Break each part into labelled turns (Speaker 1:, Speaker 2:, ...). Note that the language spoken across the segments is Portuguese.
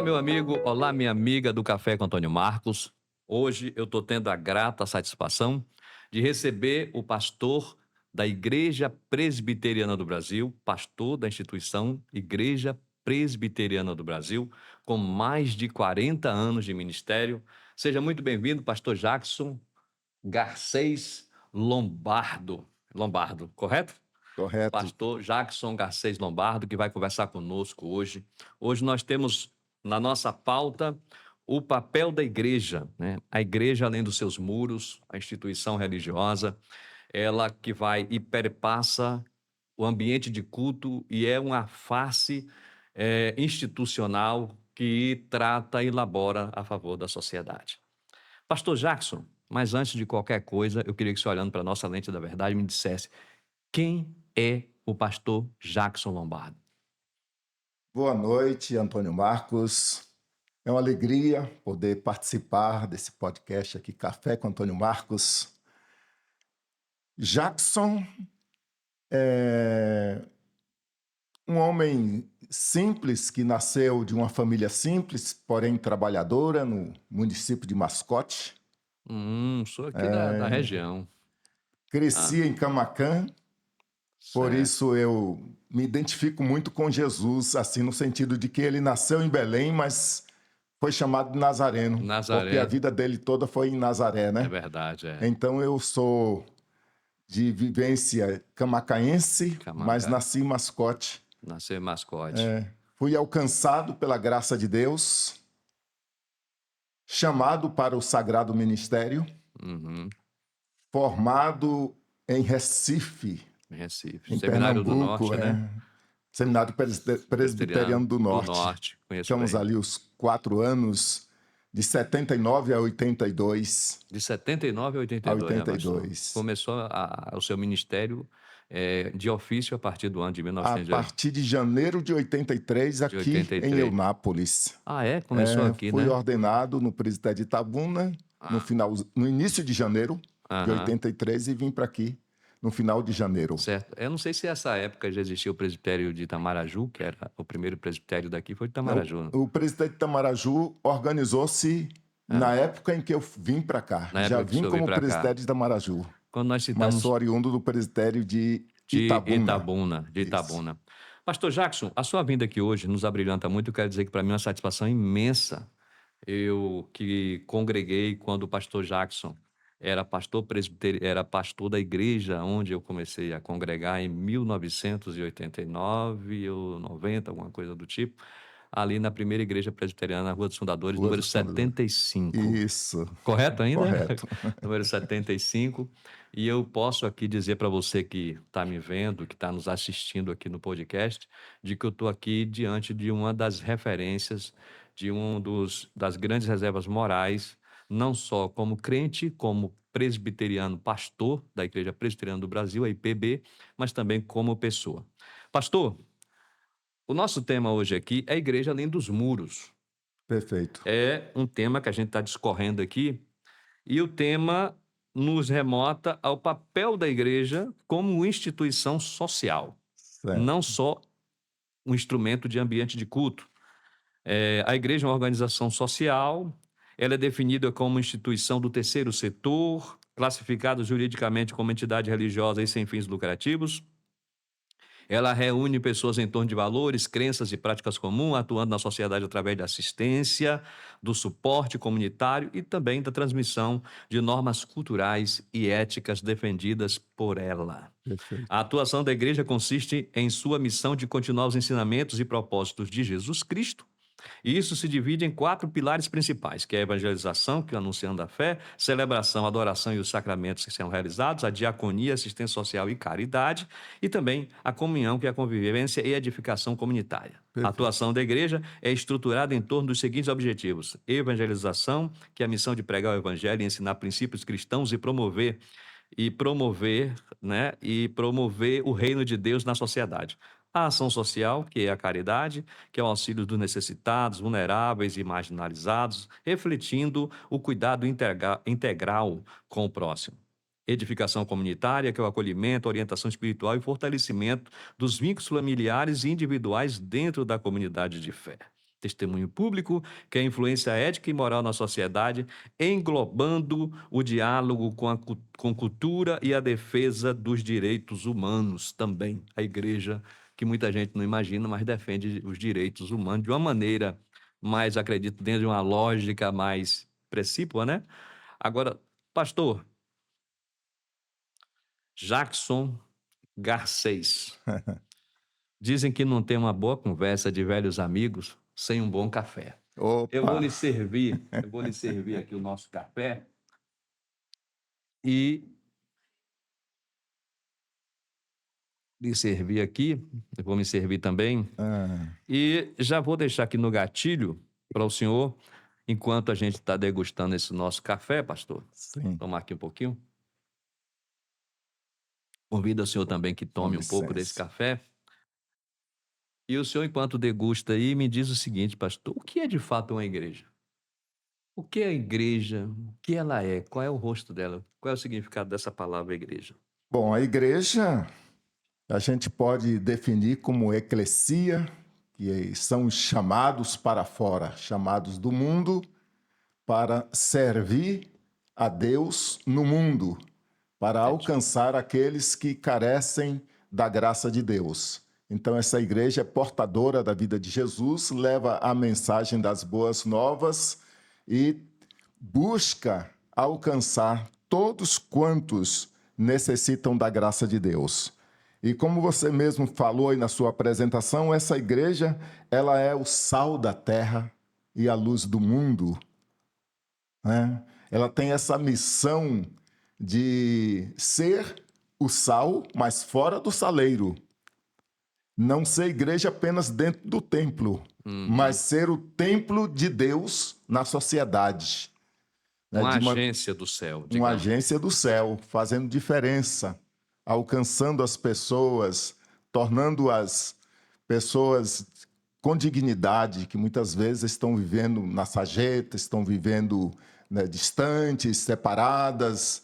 Speaker 1: Olá, meu amigo, olá, minha amiga do Café com Antônio Marcos. Hoje eu estou tendo a grata satisfação de receber o pastor da Igreja Presbiteriana do Brasil, pastor da instituição Igreja Presbiteriana do Brasil, com mais de 40 anos de ministério. Seja muito bem-vindo, pastor Jackson Garcês Lombardo. Lombardo, correto?
Speaker 2: Correto.
Speaker 1: Pastor Jackson Garcês Lombardo, que vai conversar conosco hoje. Hoje nós temos na nossa pauta o papel da igreja, né? A igreja, além dos seus muros, a instituição religiosa, ela que vai e perpassa o ambiente de culto e é uma face institucional que trata e elabora a favor da sociedade. Pastor Jackson, mas antes de qualquer coisa, eu queria que você, olhando para a nossa lente da verdade, me dissesse quem é o pastor Jackson Lombardo.
Speaker 2: Boa noite, Antônio Marcos. É uma alegria poder participar desse podcast aqui, Café com Antônio Marcos. Jackson é um homem simples que nasceu de uma família simples, porém trabalhadora, no município de Mascote.
Speaker 1: Sou aqui da região.
Speaker 2: Cresci em Camaquã, por
Speaker 1: Certo.
Speaker 2: isso eu me identifico muito com Jesus, assim, no sentido de que ele nasceu em Belém, mas foi chamado de Nazareno,
Speaker 1: Nazaré.
Speaker 2: porque a vida dele toda foi em Nazaré, né?
Speaker 1: É verdade, é.
Speaker 2: Então eu sou de vivência camacaense,
Speaker 1: Camaca.
Speaker 2: mas nasci em Mascote.
Speaker 1: Nasceu em Mascote.
Speaker 2: Fui alcançado pela graça de Deus, chamado para o sagrado ministério, formado em Recife,
Speaker 1: Em Recife.
Speaker 2: em
Speaker 1: Seminário do
Speaker 2: Pernambuco,
Speaker 1: Norte, né?
Speaker 2: Seminário Presbiteriano do Norte.
Speaker 1: Conheço
Speaker 2: Ficamos
Speaker 1: bem.
Speaker 2: ali os 4 anos, de 79 a 82.
Speaker 1: De 79 a 82.
Speaker 2: A 82.
Speaker 1: Né, começou o seu ministério de ofício a partir do ano de
Speaker 2: A
Speaker 1: 1980.
Speaker 2: partir de janeiro de 83, aqui
Speaker 1: 83.
Speaker 2: em Eunápolis.
Speaker 1: Ah, é? Começou aqui,
Speaker 2: fui
Speaker 1: né?
Speaker 2: ordenado no presbitério de Itabuna no início de janeiro de 83 e vim para aqui no final de janeiro.
Speaker 1: Certo. Eu não sei se essa época já existia o presbitério de Itamaraju, que era o primeiro presbitério daqui, foi de Itamaraju. Né?
Speaker 2: O presbitério de Itamaraju organizou-se na época em que eu vim para cá.
Speaker 1: Na
Speaker 2: Já
Speaker 1: época que o
Speaker 2: vim
Speaker 1: senhor veio
Speaker 2: como
Speaker 1: pra cá.
Speaker 2: presbitério de Itamaraju,
Speaker 1: Quando nós
Speaker 2: mas
Speaker 1: citamos
Speaker 2: sou oriundo do presbitério de Itabuna.
Speaker 1: de Itabuna. Pastor Jackson, a sua vinda aqui hoje nos abrilhanta muito. Eu quero dizer que para mim é uma satisfação imensa. Eu que congreguei quando o pastor Jackson era pastor era pastor da igreja onde eu comecei a congregar em 1989 ou 90, alguma coisa do tipo, ali na primeira igreja presbiteriana, na Rua dos Fundadores,
Speaker 2: Rua
Speaker 1: número
Speaker 2: dos Fundadores.
Speaker 1: 75.
Speaker 2: Isso.
Speaker 1: Correto ainda?
Speaker 2: Correto.
Speaker 1: Número 75. E eu posso aqui dizer para você que está me vendo, que está nos assistindo aqui no podcast, de que eu estou aqui diante de uma das referências, de das grandes reservas morais, não só como crente, como presbiteriano, pastor da Igreja Presbiteriana do Brasil, a IPB, mas também como pessoa. Pastor, o nosso tema hoje aqui é a Igreja Além dos Muros.
Speaker 2: Perfeito.
Speaker 1: É um tema que a gente está discorrendo aqui, e o tema nos remota ao papel da igreja como instituição social,
Speaker 2: Certo.
Speaker 1: não só um instrumento de ambiente de culto. A igreja é uma organização social, ela é definida como instituição do terceiro setor, classificada juridicamente como entidade religiosa e sem fins lucrativos. Ela reúne pessoas em torno de valores, crenças e práticas comuns, atuando na sociedade através da assistência, do suporte comunitário e também da transmissão de normas culturais e éticas defendidas por ela.
Speaker 2: Perfeito.
Speaker 1: A atuação da igreja consiste em sua missão de continuar os ensinamentos e propósitos de Jesus Cristo. E isso se divide em 4 pilares principais, que é a evangelização, que é anunciando a fé, celebração, adoração e os sacramentos que são realizados, a diaconia, assistência social e caridade, e também a comunhão, que é a convivência e edificação comunitária.
Speaker 2: Perfeito.
Speaker 1: A atuação da igreja é estruturada em torno dos seguintes objetivos: evangelização, que é a missão de pregar o evangelho e ensinar princípios cristãos e promover o reino de Deus na sociedade. A ação social, que é a caridade, que é o auxílio dos necessitados, vulneráveis e marginalizados, refletindo o cuidado integral com o próximo. Edificação comunitária, que é o acolhimento, orientação espiritual e fortalecimento dos vínculos familiares e individuais dentro da comunidade de fé. testemunho público, que é a influência ética e moral na sociedade, englobando o diálogo com cultura e a defesa dos direitos humanos também. A igreja, que muita gente não imagina, mas defende os direitos humanos de uma maneira mais, acredito, dentro de uma lógica mais precípua, né? Agora, pastor Jackson Garcês, dizem que não tem uma boa conversa de velhos amigos sem um bom café. Eu vou
Speaker 2: Opa!
Speaker 1: lhe servir aqui o nosso café e lhe servir aqui, eu vou me servir também,
Speaker 2: Ah,
Speaker 1: e já vou deixar aqui no gatilho para o senhor, enquanto a gente está degustando esse nosso café, pastor.
Speaker 2: sim,
Speaker 1: Tomar aqui um pouquinho. Convido o senhor também que
Speaker 2: com
Speaker 1: tome um pouco desse
Speaker 2: licença.
Speaker 1: café. E o senhor, enquanto degusta aí, me diz o seguinte, pastor: o que é de fato uma igreja? O que é a igreja? O que ela é? Qual é o rosto dela? Qual é o significado dessa palavra igreja?
Speaker 2: Bom, a igreja a gente pode definir como eclesia, que são os chamados para fora, chamados do mundo para servir a Deus no mundo, para
Speaker 1: Entendi.
Speaker 2: alcançar aqueles que carecem da graça de Deus. Então, essa igreja é portadora da vida de Jesus, leva a mensagem das boas novas e busca alcançar todos quantos necessitam da graça de Deus. E como você mesmo falou aí na sua apresentação, essa igreja, ela é o sal da terra e a luz do mundo, né? Ela tem essa missão de ser o sal, mas fora do saleiro. Não ser igreja apenas dentro do templo, mas ser o templo de Deus na sociedade, né?
Speaker 1: Uma
Speaker 2: De
Speaker 1: agência do céu,
Speaker 2: uma
Speaker 1: digamos.
Speaker 2: agência do céu, fazendo diferença, alcançando as pessoas, tornando as pessoas com dignidade, que muitas vezes estão vivendo na sarjeta, estão vivendo, né, distantes, separadas,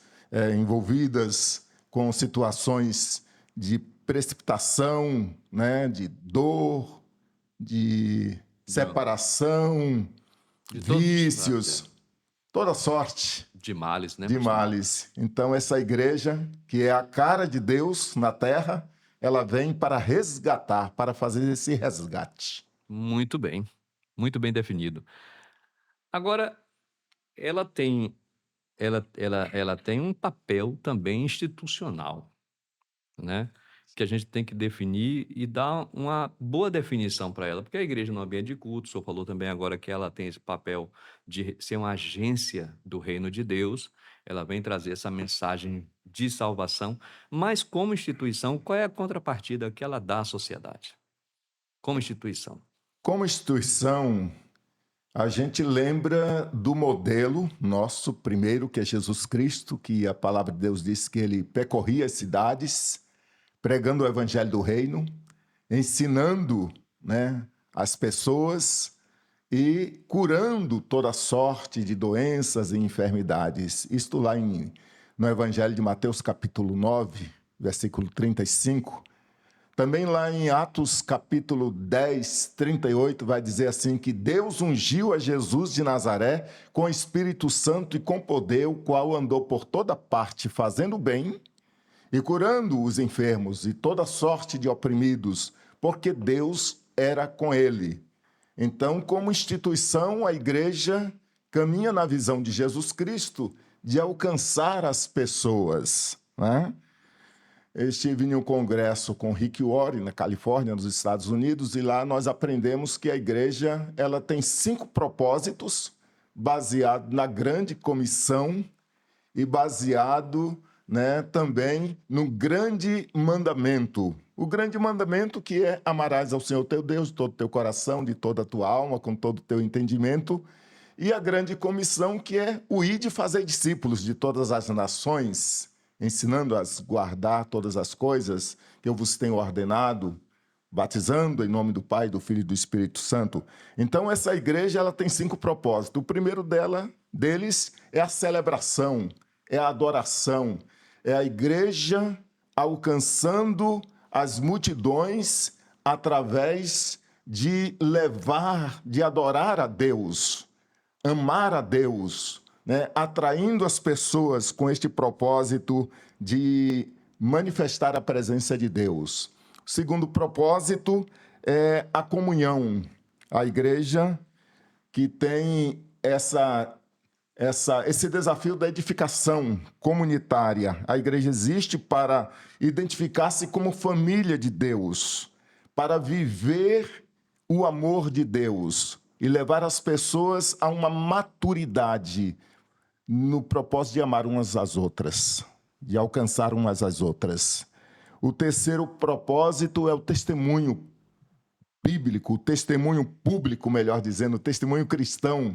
Speaker 2: envolvidas com situações de precipitação, né, de dor, de separação,
Speaker 1: De todos,
Speaker 2: vícios, toda sorte
Speaker 1: de males, né,
Speaker 2: de
Speaker 1: pastor?
Speaker 2: males. Então, essa igreja, que é a cara de Deus na terra, ela vem para resgatar, para fazer esse resgate.
Speaker 1: Muito bem definido. Agora, ela tem, ela tem um papel também institucional, né? Que a gente tem que definir e dar uma boa definição para ela, porque a igreja no ambiente de culto, o senhor falou também agora que ela tem esse papel de ser uma agência do reino de Deus, ela vem trazer essa mensagem de salvação, mas como instituição, qual é a contrapartida que ela dá à sociedade? Como instituição.
Speaker 2: Como instituição, a gente lembra do modelo nosso primeiro, que é Jesus Cristo, que a palavra de Deus diz que ele percorria as cidades, pregando o evangelho do reino, ensinando, né, as pessoas e curando toda sorte de doenças e enfermidades. Isto lá no Evangelho de Mateus, capítulo 9, versículo 35. Também lá em Atos, capítulo 10, 38, vai dizer assim que Deus ungiu a Jesus de Nazaré com Espírito Santo e com poder, o qual andou por toda parte fazendo bem e curando os enfermos e toda sorte de oprimidos, porque Deus era com ele. Então, como instituição, a igreja caminha na visão de Jesus Cristo de alcançar as pessoas, né? Eu estive em um congresso com Rick Warren, na Califórnia, nos Estados Unidos, e lá nós aprendemos que a igreja ela tem 5 propósitos, baseado na grande comissão e baseado, né, também no grande mandamento. O grande mandamento que é amarás ao Senhor teu Deus de todo o teu coração, de toda a tua alma, com todo o teu entendimento. E a grande comissão que é o ir de fazer discípulos de todas as nações, ensinando-as a guardar todas as coisas que eu vos tenho ordenado, batizando em nome do Pai, do Filho e do Espírito Santo. Então, essa igreja ela tem 5 propósitos. O primeiro deles é a celebração, é a adoração, é a igreja alcançando as multidões através de levar, de adorar a Deus, amar a Deus, né? Atraindo as pessoas com este propósito de manifestar a presença de Deus. O segundo propósito é a comunhão. A igreja que tem esse desafio da edificação comunitária. A igreja existe para identificar-se como família de Deus, para viver o amor de Deus e levar as pessoas a uma maturidade no propósito de amar umas às outras, de alcançar umas às outras. O terceiro propósito é o testemunho bíblico, o testemunho público, melhor dizendo, o testemunho cristão,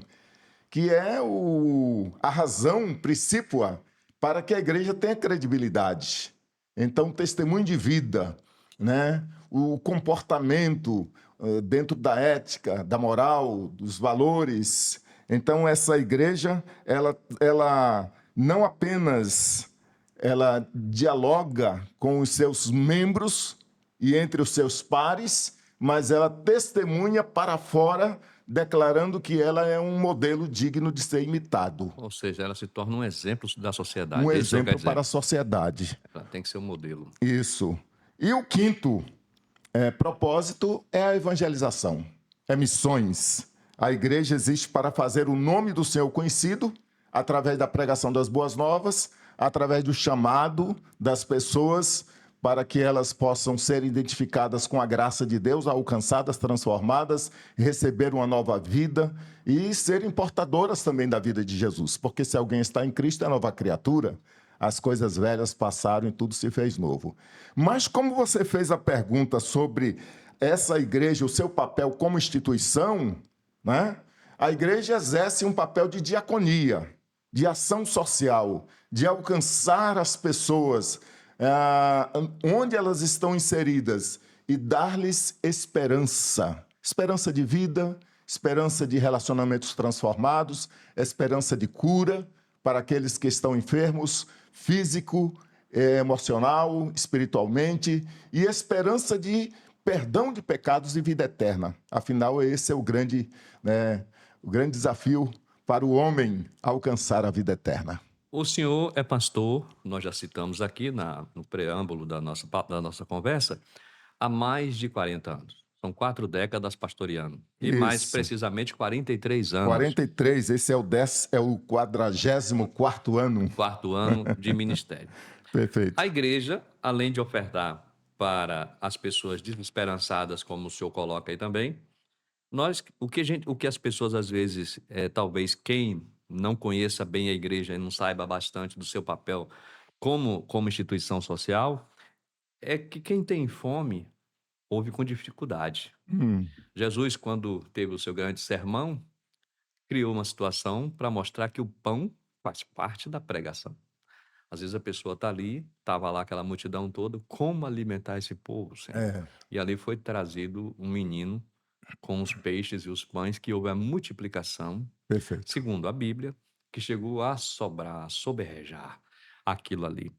Speaker 2: que é a razão principal para que a igreja tenha credibilidade. Então, o testemunho de vida, né? O comportamento dentro da ética, da moral, dos valores. Então, essa igreja, ela não apenas ela dialoga com os seus membros e entre os seus pares, mas ela testemunha para fora, declarando que ela é um modelo digno de ser imitado.
Speaker 1: Ou seja, ela se torna um exemplo da sociedade.
Speaker 2: Um
Speaker 1: Isso quer
Speaker 2: exemplo
Speaker 1: dizer.
Speaker 2: para a sociedade.
Speaker 1: Ela tem que ser um modelo.
Speaker 2: Isso. E o quinto propósito é a evangelização, é missões. A igreja existe para fazer o nome do Senhor conhecido através da pregação das boas novas, através do chamado das pessoas para que elas possam ser identificadas com a graça de Deus, alcançadas, transformadas, receber uma nova vida e serem portadoras também da vida de Jesus. Porque se alguém está em Cristo, é nova criatura. As coisas velhas passaram e tudo se fez novo. Mas como você fez a pergunta sobre essa igreja, o seu papel como instituição, né? A igreja exerce um papel de diaconia, de ação social, de alcançar as pessoas onde elas estão inseridas e dar-lhes esperança. Esperança de vida, esperança de relacionamentos transformados, esperança de cura para aqueles que estão enfermos, físico, emocional, espiritualmente, e esperança de perdão de pecados e vida eterna. Afinal, esse é o grande desafio para o homem alcançar a vida eterna.
Speaker 1: O senhor é pastor, nós já citamos aqui no preâmbulo da nossa conversa, há mais de 40 anos. São 4 décadas pastoreando. E mais precisamente 43 anos.
Speaker 2: 43, esse é o 44º ano.
Speaker 1: 4º ano de ministério.
Speaker 2: Perfeito.
Speaker 1: A igreja, além de ofertar para as pessoas desesperançadas, como o senhor coloca aí também, o que as pessoas às vezes, talvez quem não conheça bem a igreja e não saiba bastante do seu papel como instituição social, é que quem tem fome ouve com dificuldade. Jesus, quando teve o seu grande sermão, criou uma situação para mostrar que o pão faz parte da pregação. Às vezes a pessoa está ali, estava lá aquela multidão toda, como alimentar esse povo, Senhor? E ali foi trazido um menino com os peixes e os pães, que houve a multiplicação,
Speaker 2: Perfeito.
Speaker 1: segundo a Bíblia, que chegou a sobrar, a soberjar aquilo ali.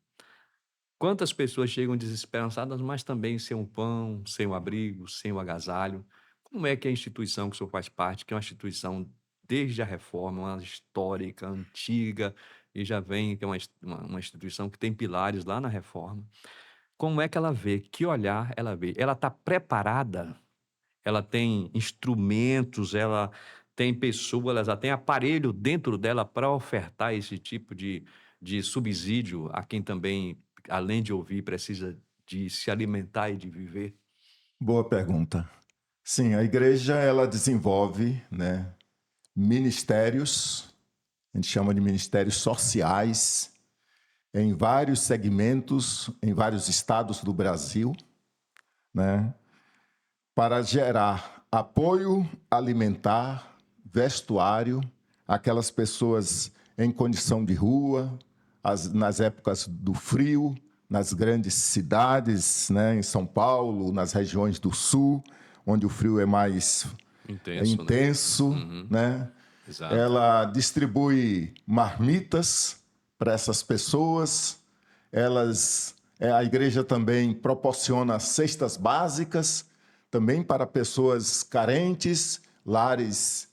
Speaker 1: Quantas pessoas chegam desesperançadas, mas também sem um pão, sem um abrigo, sem um agasalho? Como é que a instituição que o senhor faz parte, que é uma instituição desde a reforma, uma histórica, antiga, e já vem, que é uma instituição que tem pilares lá na reforma, como é que ela vê? Que olhar ela vê? Ela está preparada? Ela tem instrumentos, ela tem pessoas, ela tem aparelho dentro dela para ofertar esse tipo de subsídio a quem também, além de ouvir, precisa de se alimentar e de viver?
Speaker 2: Boa pergunta. Sim, a igreja ela desenvolve, ministérios, a gente chama de ministérios sociais, em vários segmentos, em vários estados do Brasil, para gerar apoio alimentar, vestuário, aquelas pessoas em condição de rua, nas épocas do frio, nas grandes cidades, em São Paulo, nas regiões do sul, onde o frio é mais intenso,
Speaker 1: Exato.
Speaker 2: Ela distribui marmitas para essas pessoas. A igreja também proporciona cestas básicas, também para pessoas carentes, lares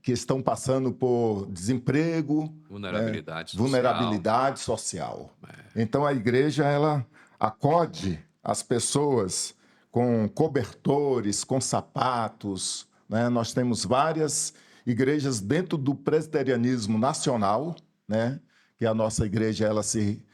Speaker 2: que estão passando por desemprego,
Speaker 1: Vulnerabilidade social.
Speaker 2: vulnerabilidade social. Então, a igreja ela acode as pessoas com cobertores, com sapatos, né? Nós temos várias igrejas dentro do presbiterianismo nacional, né? Que a nossa igreja ela se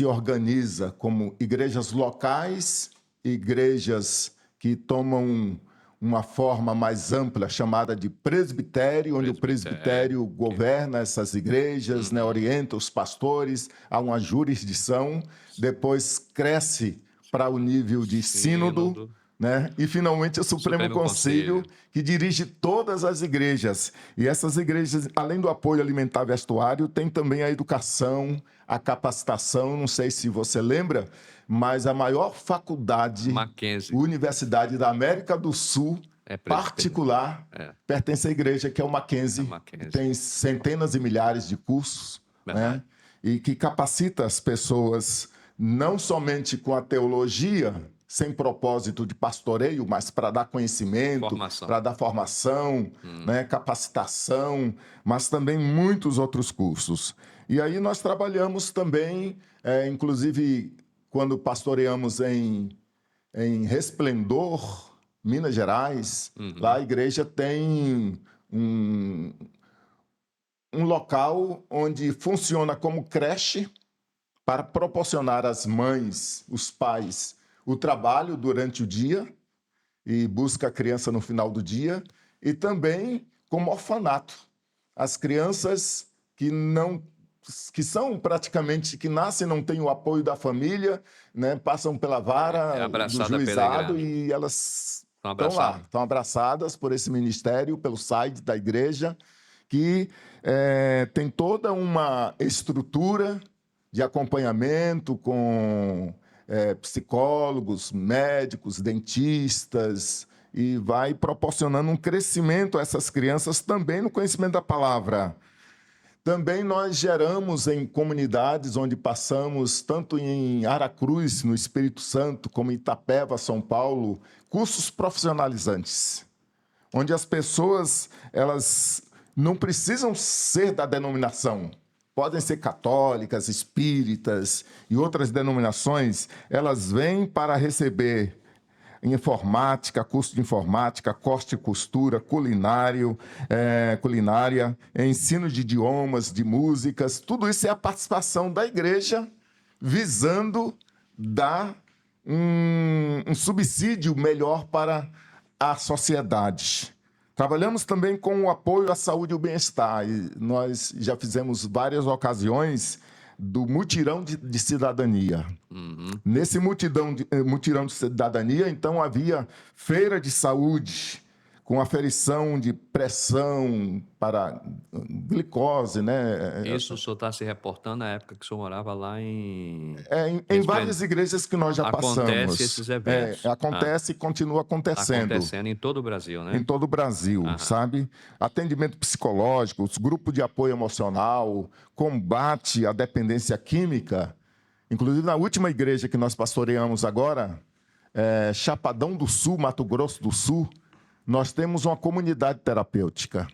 Speaker 2: organiza como igrejas locais, igrejas que tomam uma forma mais ampla, chamada de presbitério, onde o presbitério governa essas igrejas, né, orienta os pastores a uma jurisdição, depois cresce para o nível de sínodo, né? E, finalmente, o Supremo Conselho, que dirige todas as igrejas. E essas igrejas, além do apoio alimentar vestuário, tem também a educação, a capacitação. Não sei se você lembra, mas a maior faculdade,
Speaker 1: Mackenzie,
Speaker 2: universidade da América do Sul, particular, pertence à igreja, que é o Mackenzie, que tem centenas e milhares de cursos, né? E que capacita as pessoas não somente com a teologia, sem propósito de pastoreio, mas para dar conhecimento, para dar formação, né, capacitação, mas também muitos outros cursos. E aí nós trabalhamos também, inclusive, quando pastoreamos em Resplendor, Minas Gerais, lá a igreja tem um local onde funciona como creche para proporcionar às mães, os pais, o trabalho durante o dia e busca a criança no final do dia, e também como orfanato. As crianças que são praticamente, que nascem, não têm o apoio da família, né, passam pela vara do juizado e elas estão lá, estão abraçadas por esse ministério, pelo site da igreja, que tem toda uma estrutura de acompanhamento com psicólogos, médicos, dentistas, e vai proporcionando um crescimento a essas crianças também no conhecimento da palavra. Também nós geramos em comunidades onde passamos, tanto em Aracruz, no Espírito Santo, como em Itapeva, São Paulo, cursos profissionalizantes, onde as pessoas elas não precisam ser da denominação. Podem ser católicas, espíritas e outras denominações, elas vêm para receber informática, curso de informática, corte e costura, culinária, ensino de idiomas, de músicas. Tudo isso é a participação da igreja visando dar um subsídio melhor para a sociedade. Trabalhamos também com o apoio à saúde e o bem-estar. E nós já fizemos várias ocasiões do mutirão de cidadania. Nesse mutirão de cidadania, então, havia feira de saúde, com aferição de pressão para glicose, né?
Speaker 1: Isso o senhor está se reportando na época que o senhor morava lá em...
Speaker 2: Em várias igrejas que nós já passamos.
Speaker 1: Acontece esses eventos.
Speaker 2: Acontece e continua acontecendo.
Speaker 1: Acontecendo em todo o Brasil, né?
Speaker 2: Em todo o Brasil, sabe? Atendimento psicológico, os grupos de apoio emocional, combate à dependência química. Inclusive, na última igreja que nós pastoreamos agora, Chapadão do Sul, Mato Grosso do Sul, nós temos uma comunidade terapêutica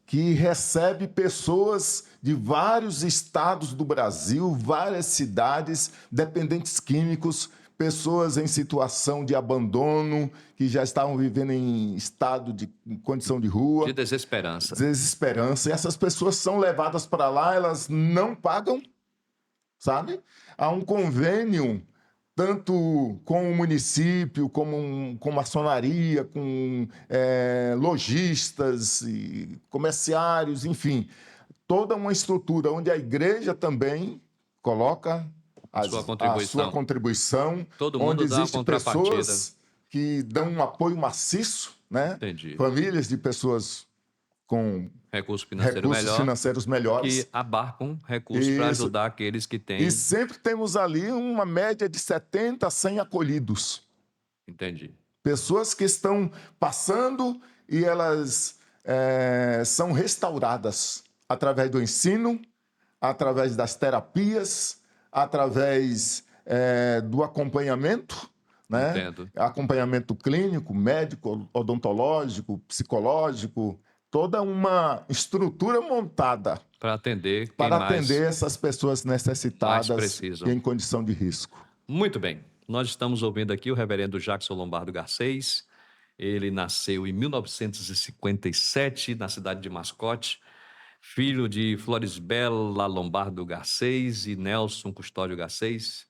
Speaker 2: que recebe pessoas de vários estados do Brasil, várias cidades, dependentes químicos, pessoas em situação de abandono, que já estavam vivendo em estado de condição de rua.
Speaker 1: De desesperança.
Speaker 2: Desesperança. E essas pessoas são levadas para lá, elas não pagam, sabe? Há um convênio tanto com o município, com maçonaria, com lojistas, e comerciários, enfim, toda uma estrutura onde a igreja também coloca a sua contribuição,
Speaker 1: todo mundo
Speaker 2: onde
Speaker 1: dá uma
Speaker 2: existem
Speaker 1: contrapartida.
Speaker 2: pessoas que dão um apoio maciço, né?
Speaker 1: Entendi.
Speaker 2: Famílias de pessoas com
Speaker 1: recursos
Speaker 2: financeiros melhores.
Speaker 1: Que abarcam recursos para ajudar aqueles que têm...
Speaker 2: E sempre temos ali uma média de 70 a 100 acolhidos.
Speaker 1: Entendi.
Speaker 2: Pessoas que estão passando e elas são restauradas através do ensino, através das terapias, através do acompanhamento, né?
Speaker 1: Entendo.
Speaker 2: Acompanhamento clínico, médico, odontológico, psicológico, toda uma estrutura montada
Speaker 1: Para atender quem
Speaker 2: para atender essas pessoas
Speaker 1: mais
Speaker 2: necessitadas e
Speaker 1: precisam.
Speaker 2: em condição de risco.
Speaker 1: Muito bem. Nós estamos ouvindo aqui o reverendo Jackson Lombardo Garcês. Ele nasceu em 1957 na cidade de Mascote, filho de Florisbela Lombardo Garcês e Nelson Custódio Garcês.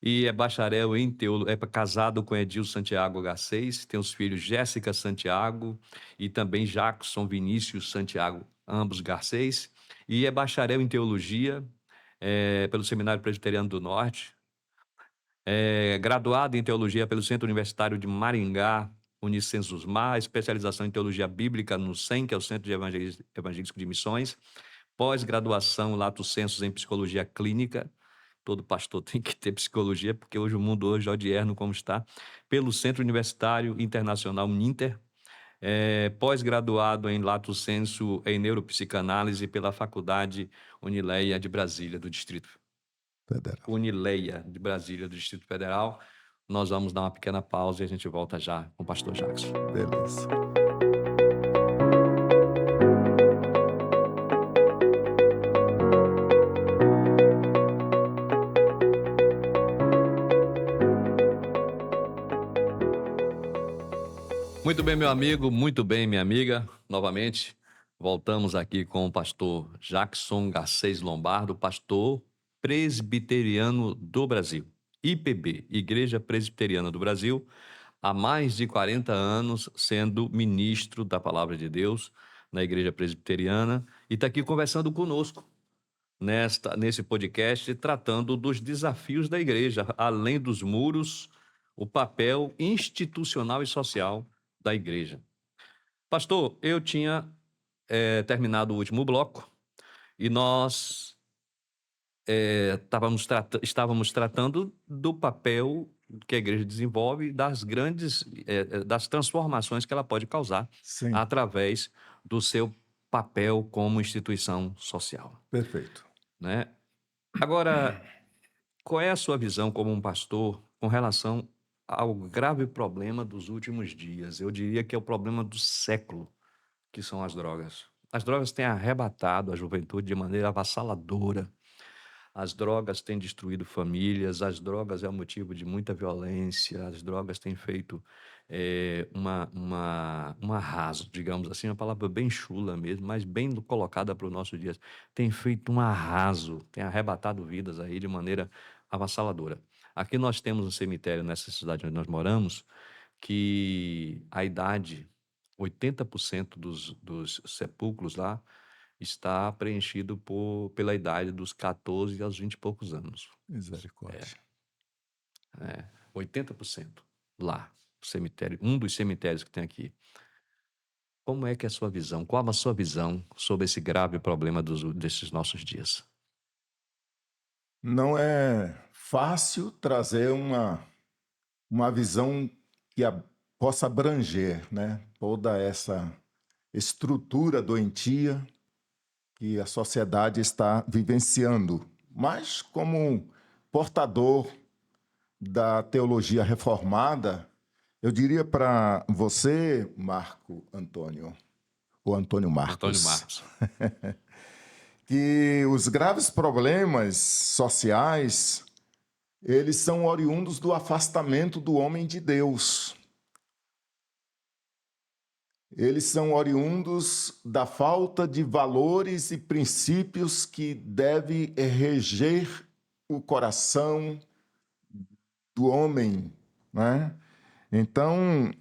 Speaker 1: E é bacharel em teologia, é casado com Edil Santiago Garcês, tem os filhos Jéssica Santiago e também Jackson Vinícius Santiago, ambos Garcês, e é bacharel em teologia pelo Seminário Presbiteriano do Norte, graduado em teologia pelo Centro Universitário de Maringá, Unicensusmar, especialização em teologia bíblica no CEM, que é o Centro de Evangelístico de Missões, pós-graduação Lato Sensu em psicologia clínica. Todo pastor tem que ter psicologia, porque hoje o mundo hoje é odierno como está, pelo Centro Universitário Internacional Ninter, pós-graduado em Lato Sensu em neuropsicanálise pela Faculdade Unileia de Brasília, do Distrito
Speaker 2: Federal.
Speaker 1: Unileia de Brasília, do Distrito Federal. Nós vamos dar uma pequena pausa e a gente volta já com o pastor Jackson.
Speaker 2: Beleza.
Speaker 1: Muito bem, meu amigo, muito bem, minha amiga. Novamente, voltamos aqui com o pastor Jackson Garcês Lombardo, pastor presbiteriano do Brasil, IPB, Igreja Presbiteriana do Brasil, há mais de 40 anos sendo ministro da Palavra de Deus na Igreja Presbiteriana e está aqui conversando conosco nesse podcast, tratando dos desafios da igreja, além dos muros, o papel institucional e social da igreja. Pastor, eu tinha terminado o último bloco e nós estávamos tratando do papel que a igreja desenvolve, das das transformações que ela pode causar
Speaker 2: Sim,
Speaker 1: através do seu papel como instituição social,
Speaker 2: perfeito.
Speaker 1: né? Agora, qual é a sua visão como um pastor com relação ao grave problema dos últimos dias? Eu diria que é o problema do século, que são as drogas. As drogas têm arrebatado a juventude de maneira avassaladora. As drogas têm destruído famílias, as drogas é o motivo de muita violência, as drogas têm feito um arraso, digamos assim, uma palavra bem chula mesmo, mas bem colocada para os nossos dias. Tem feito um arraso, tem arrebatado vidas aí de maneira avassaladora. Aqui nós temos um cemitério nessa cidade onde nós moramos, que a idade, 80% dos sepulcros lá, está preenchido pela idade dos 14 aos 20 e poucos anos.
Speaker 2: Misericórdia.
Speaker 1: 80% lá, cemitério, um dos cemitérios que tem aqui. Como é que é a sua visão? Qual a sua visão sobre esse grave problema desses nossos dias?
Speaker 2: Não é fácil trazer uma visão que possa abranger, né, toda essa estrutura doentia que a sociedade está vivenciando. Mas, como portador da teologia reformada, eu diria para você, Marco Antônio, ou Antônio Marcos,
Speaker 1: Antônio Marcos.
Speaker 2: que os graves problemas sociais, eles são oriundos do afastamento do homem de Deus. Eles são oriundos da falta de valores e princípios que deve reger o coração do homem, né? Então,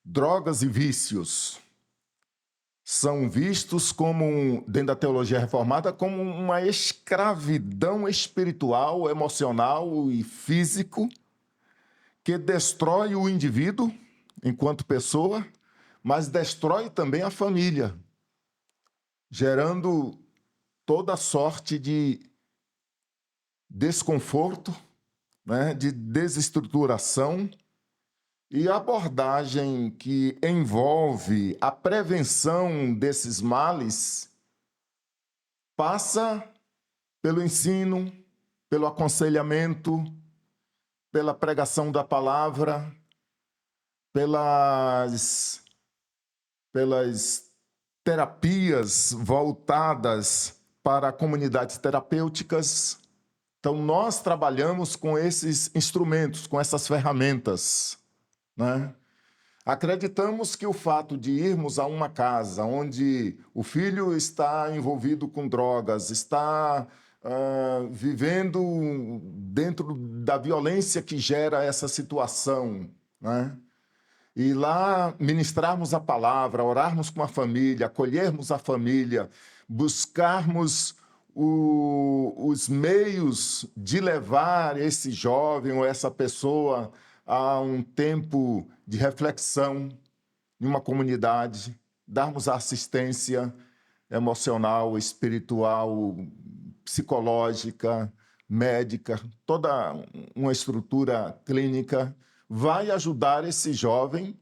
Speaker 2: drogas e vícios são vistos como, dentro da teologia reformada, como uma escravidão espiritual, emocional e físico que destrói o indivíduo enquanto pessoa, mas destrói também a família, gerando toda sorte de desconforto, né, de desestruturação, e a abordagem que envolve a prevenção desses males passa pelo ensino, pelo aconselhamento, pela pregação da palavra, pelas terapias voltadas para comunidades terapêuticas. Então, nós trabalhamos com esses instrumentos, com essas ferramentas, né? Acreditamos que o fato de irmos a uma casa onde o filho está envolvido com drogas, está vivendo dentro da violência que gera essa situação, né? E lá ministrarmos a palavra, orarmos com a família, acolhermos a família, buscarmos os meios de levar esse jovem ou essa pessoa a um tempo de reflexão em uma comunidade, darmos assistência emocional, espiritual, psicológica, médica, toda uma estrutura clínica, vai ajudar esse jovem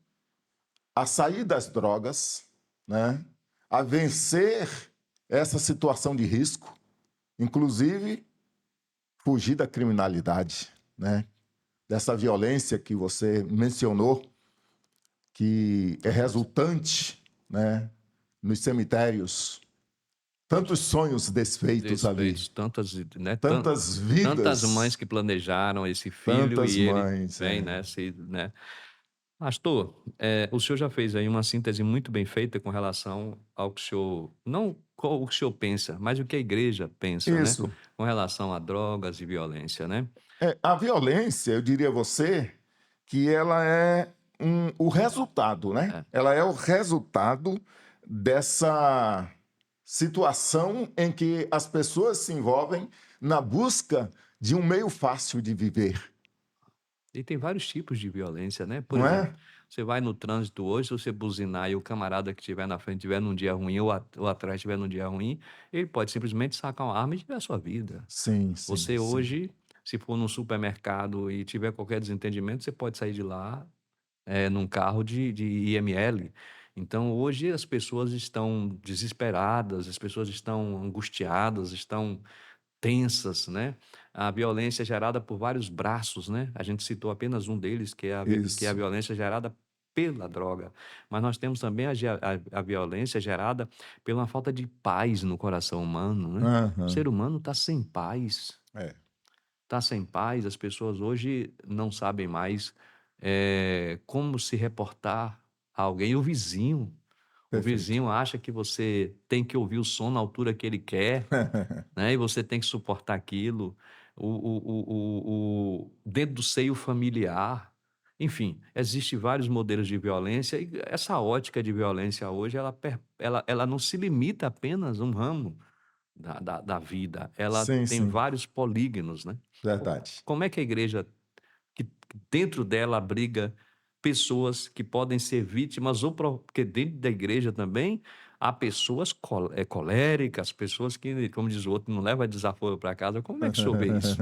Speaker 2: a sair das drogas, né? A vencer essa situação de risco, inclusive fugir da criminalidade, né? Dessa violência que você mencionou, que é resultante, né, nos cemitérios. Tantos sonhos desfeitos ali.
Speaker 1: Tantas, né,
Speaker 2: Tantas vidas.
Speaker 1: tantas mães que planejaram esse filho
Speaker 2: Tantas
Speaker 1: e
Speaker 2: mães,
Speaker 1: ele vem, né? Pastor, o senhor já fez aí uma síntese muito bem feita com relação ao que o senhor, não o que o senhor pensa, mas o que a igreja pensa, né?
Speaker 2: Isso.
Speaker 1: Com relação a drogas e violência, né?
Speaker 2: A violência, eu diria a você, que ela é o resultado, né? Ela é o resultado dessa situação em que as pessoas se envolvem na busca de um meio fácil de viver.
Speaker 1: E tem vários tipos de violência, né? Por
Speaker 2: Não é?
Speaker 1: exemplo, você vai no trânsito hoje, se você buzinar e o camarada que estiver na frente estiver num dia ruim ou atrás estiver num dia ruim, ele pode simplesmente sacar uma arma e tirar a sua vida.
Speaker 2: Sim,
Speaker 1: Você
Speaker 2: sim.
Speaker 1: hoje, se for num supermercado e tiver qualquer desentendimento, você pode sair de lá num carro de IML. Então, hoje as pessoas estão desesperadas, as pessoas estão angustiadas, estão tensas, né? A violência é gerada por vários braços, né? A gente citou apenas um deles, que é a violência gerada pela droga. Mas nós temos também a violência gerada pela falta de paz no coração humano, né? O ser humano está sem paz. Está sem paz, as pessoas hoje não sabem mais como se reportar a alguém. O vizinho acha que você tem que ouvir o som na altura que ele quer, né? E você tem que suportar aquilo. Dentro do seio familiar. Enfim, existem vários modelos de violência e essa ótica de violência hoje, ela não se limita apenas a um ramo da vida. Ela tem vários polígonos, né?
Speaker 2: Verdade.
Speaker 1: Como é que a igreja, que dentro dela abriga pessoas que podem ser vítimas, porque dentro da igreja também há pessoas coléricas, pessoas que, como diz o outro, não leva desaforo para casa. Como é que o senhor vê isso?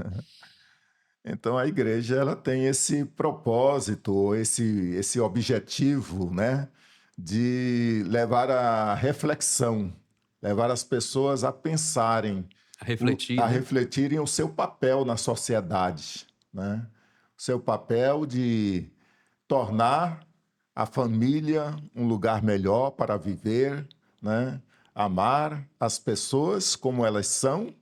Speaker 2: Então, a igreja ela tem esse propósito, esse objetivo, né, de levar a reflexão, levar as pessoas a pensarem,
Speaker 1: Refletir,
Speaker 2: a
Speaker 1: né?
Speaker 2: refletirem o seu papel na sociedade, né? O seu papel de tornar a família um lugar melhor para viver, né? Amar as pessoas como elas são,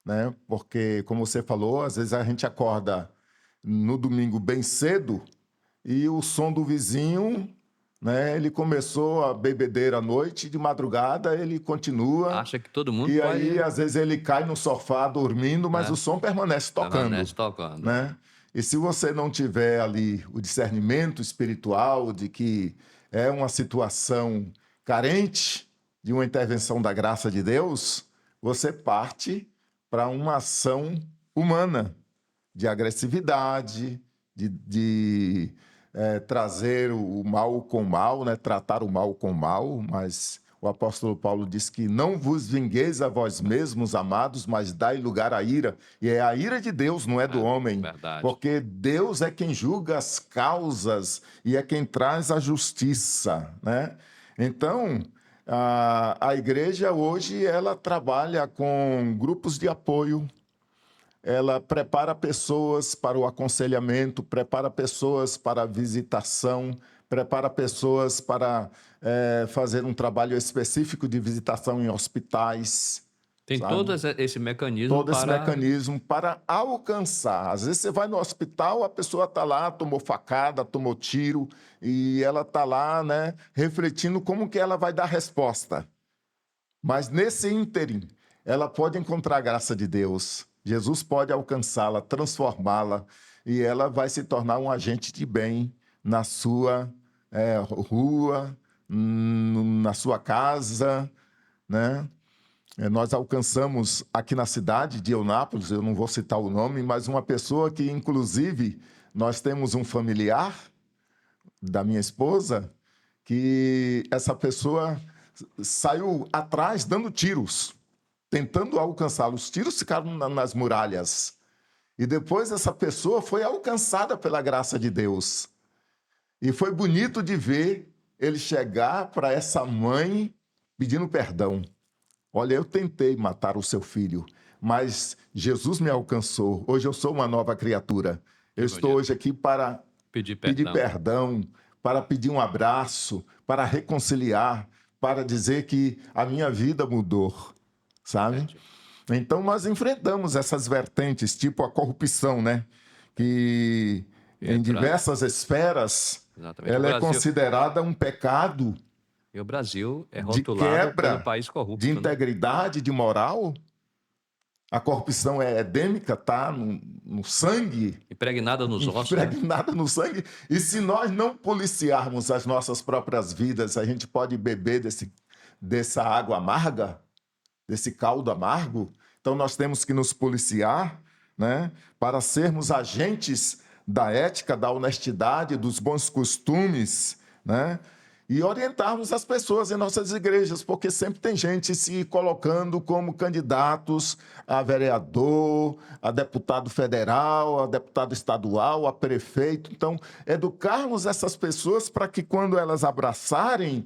Speaker 2: né? Porque, como você falou, às vezes a gente acorda no domingo bem cedo e o som do vizinho, né? Ele começou a bebedeira à noite, de madrugada ele continua.
Speaker 1: Acha que todo mundo
Speaker 2: E
Speaker 1: pode...
Speaker 2: aí, às vezes, ele cai no sofá dormindo, mas o som permanece tocando.
Speaker 1: Permanece tocando.
Speaker 2: Né? E se você não tiver ali o discernimento espiritual de que é uma situação carente de uma intervenção da graça de Deus, você parte para uma ação humana de agressividade, de trazer o mal com o mal, né? Tratar o mal com o mal, mas o apóstolo Paulo diz que não vos vingueis a vós mesmos, amados, mas dai lugar à ira. E é a ira de Deus, não é do homem.
Speaker 1: Verdade.
Speaker 2: Porque Deus é quem julga as causas e é quem traz a justiça, né? Então, a igreja hoje ela trabalha com grupos de apoio, ela prepara pessoas para o aconselhamento, prepara pessoas para a visitação, prepara pessoas para fazer um trabalho específico de visitação em hospitais,
Speaker 1: Tem todo
Speaker 2: sabe?
Speaker 1: esse mecanismo
Speaker 2: Todo esse
Speaker 1: para...
Speaker 2: mecanismo para alcançar. Às vezes você vai no hospital, a pessoa está lá, tomou facada, tomou tiro, e ela está lá, né, refletindo como que ela vai dar resposta. Mas nesse ínterim, ela pode encontrar a graça de Deus. Jesus pode alcançá-la, transformá-la, e ela vai se tornar um agente de bem na sua rua, na sua casa, né? Nós alcançamos aqui na cidade de Eunápolis, eu não vou citar o nome, mas uma pessoa que, inclusive, nós temos um familiar da minha esposa, que essa pessoa saiu atrás dando tiros, tentando alcançá-lo. Os tiros ficaram nas muralhas. E depois essa pessoa foi alcançada pela graça de Deus. E foi bonito de ver ele chegar para essa mãe pedindo perdão. Olha, eu tentei matar o seu filho, mas Jesus me alcançou. Hoje eu sou uma nova criatura. Eu estou
Speaker 1: bonito.
Speaker 2: hoje aqui para
Speaker 1: Pedir
Speaker 2: pedir
Speaker 1: perdão.
Speaker 2: perdão, para pedir um abraço, para reconciliar, para dizer que a minha vida mudou, sabe?
Speaker 1: Entendi.
Speaker 2: Então nós enfrentamos essas vertentes, tipo a corrupção, né? Que em
Speaker 1: Entra-
Speaker 2: diversas esferas
Speaker 1: Exatamente.
Speaker 2: ela
Speaker 1: O
Speaker 2: é
Speaker 1: Brasil,
Speaker 2: considerada um pecado
Speaker 1: e o Brasil é
Speaker 2: de
Speaker 1: rotulado pelo
Speaker 2: quebra
Speaker 1: país
Speaker 2: de
Speaker 1: corrupto, né?
Speaker 2: integridade, de moral. A corrupção é endêmica, tá no sangue,
Speaker 1: Impregnada nos ossos, né?
Speaker 2: impregnada no sangue. E se nós não policiarmos as nossas próprias vidas, a gente pode beber dessa água amarga, desse caldo amargo. Então nós temos que nos policiar, né, para sermos agentes da ética, da honestidade, dos bons costumes, né? E orientarmos as pessoas em nossas igrejas, porque sempre tem gente se colocando como candidatos a vereador, a deputado federal, a deputado estadual, a prefeito. Então, educarmos essas pessoas para que, quando elas abraçarem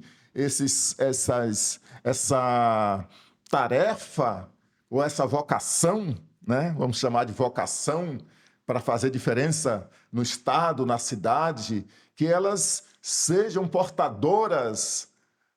Speaker 2: essa tarefa ou essa vocação, né? Vamos chamar de vocação, para fazer diferença no estado, na cidade, que elas sejam portadoras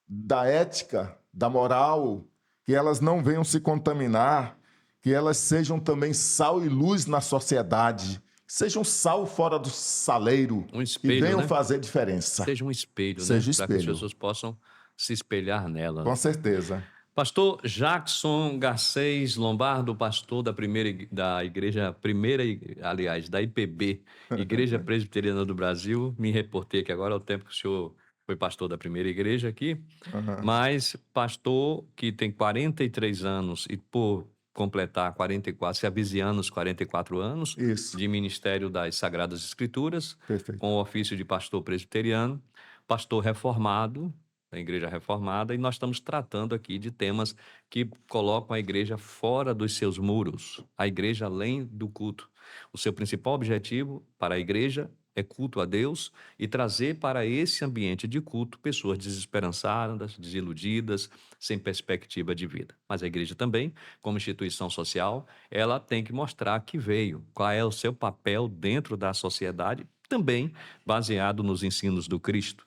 Speaker 2: da ética, da moral, que elas não venham se contaminar, que elas sejam também sal e luz na sociedade, sejam sal fora do saleiro
Speaker 1: Um
Speaker 2: e
Speaker 1: espelho,
Speaker 2: venham
Speaker 1: né?
Speaker 2: fazer diferença.
Speaker 1: Seja um espelho, né?
Speaker 2: Seja
Speaker 1: Para que as
Speaker 2: espelho.
Speaker 1: pessoas possam se espelhar nela,
Speaker 2: Com
Speaker 1: né?
Speaker 2: certeza.
Speaker 1: Pastor Jackson Garcês Lombardo, pastor da igreja primeira, aliás, da IPB, Igreja Presbiteriana do Brasil. Me reportei aqui agora ao tempo que o senhor foi pastor da primeira igreja aqui,
Speaker 2: Uhum.
Speaker 1: mas pastor que tem 43 anos e por completar 44, se avizinhando os 44 anos
Speaker 2: Isso,
Speaker 1: de ministério das Sagradas Escrituras,
Speaker 2: perfeito.
Speaker 1: com o ofício de pastor presbiteriano, pastor reformado, da Igreja Reformada, e nós estamos tratando aqui de temas que colocam a igreja fora dos seus muros, a igreja além do culto. O seu principal objetivo para a igreja é culto a Deus e trazer para esse ambiente de culto pessoas desesperançadas, desiludidas, sem perspectiva de vida. Mas a igreja também, como instituição social, ela tem que mostrar que veio, qual é o seu papel dentro da sociedade, também baseado nos ensinos do Cristo.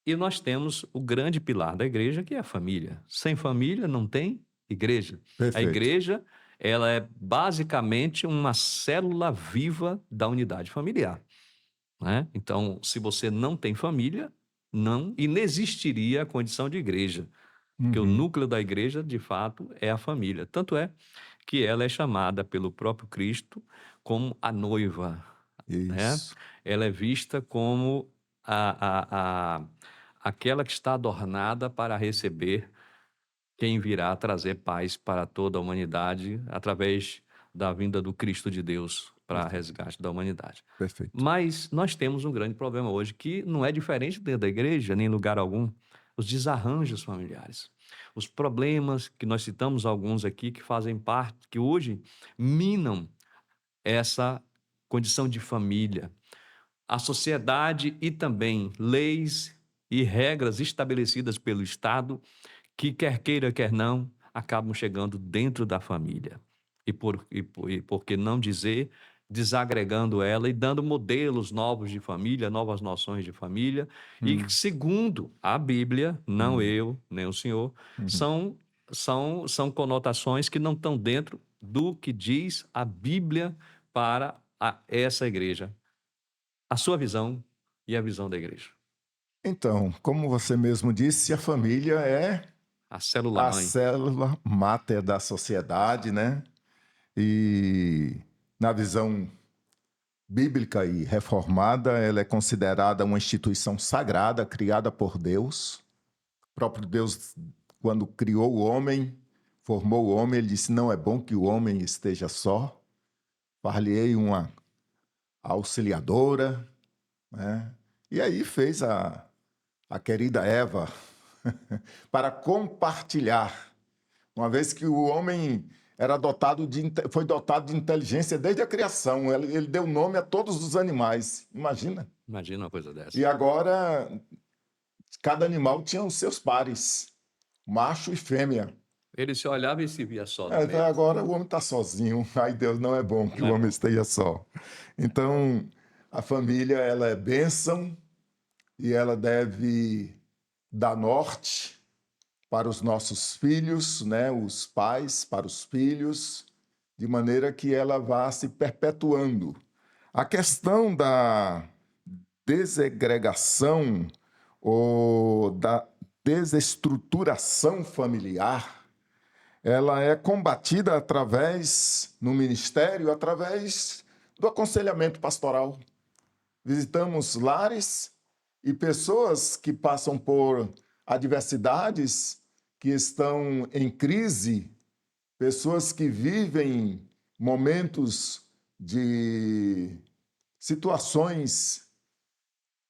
Speaker 1: E nós temos o grande pilar da igreja, que é a família. Sem família não tem igreja. A
Speaker 2: Perfeito.
Speaker 1: igreja, ela é basicamente uma célula viva da unidade familiar, né? Então, se você não tem família, não inexistiria a condição de igreja, porque o
Speaker 2: Uhum.
Speaker 1: núcleo da igreja, de fato, é a família. Tanto é que ela é chamada pelo próprio Cristo como a noiva, né?
Speaker 2: Isso.
Speaker 1: Ela é vista como aquela que está adornada para receber quem virá trazer paz para toda a humanidade através da vinda do Cristo de Deus para resgate da humanidade.
Speaker 2: Perfeito.
Speaker 1: Mas nós temos um grande problema hoje que não é diferente dentro da igreja, nem em lugar algum. Os desarranjos familiares. Os problemas que nós citamos alguns aqui que fazem parte, que hoje minam essa condição de família. A sociedade e também leis e regras estabelecidas pelo Estado que, quer queira, quer não, acabam chegando dentro da família. e por que não dizer, desagregando ela e dando modelos novos de família, novas noções de família, e
Speaker 2: Hum,
Speaker 1: segundo a Bíblia, não
Speaker 2: hum,
Speaker 1: eu, nem o senhor,
Speaker 2: uhum.
Speaker 1: são conotações que não estão dentro do que diz a Bíblia para essa igreja, a sua visão e a visão da igreja,
Speaker 2: Então, como você mesmo disse, a família é
Speaker 1: a célula
Speaker 2: a
Speaker 1: mãe.
Speaker 2: célula máter da sociedade,
Speaker 1: Exato.
Speaker 2: né? E na visão bíblica e reformada, ela é considerada uma instituição sagrada criada por Deus. O próprio Deus, quando criou o homem, formou o homem, ele disse: Não é bom que o homem esteja só. Far-lhe-ei uma auxiliadora, né? E aí fez a querida Eva para compartilhar, uma vez que o homem era foi dotado de inteligência desde a criação. Ele deu nome a todos os animais. Imagina.
Speaker 1: Imagina uma coisa dessa.
Speaker 2: E agora cada animal tinha os seus pares, macho e fêmea.
Speaker 1: Ele se olhava e se via só, não é
Speaker 2: Então
Speaker 1: mesmo?
Speaker 2: agora o homem está sozinho. Ai, Deus, não é bom que
Speaker 1: Não
Speaker 2: o
Speaker 1: é
Speaker 2: homem
Speaker 1: bom.
Speaker 2: esteja só. Então, a família ela é bênção e ela deve dar norte para os nossos filhos, né? Os pais para os filhos, de maneira que ela vá se perpetuando. A questão da desegregação ou da desestruturação familiar, ela é combatida através, no ministério, através do aconselhamento pastoral. Visitamos lares e pessoas que passam por adversidades, que estão em crise, pessoas que vivem momentos de situações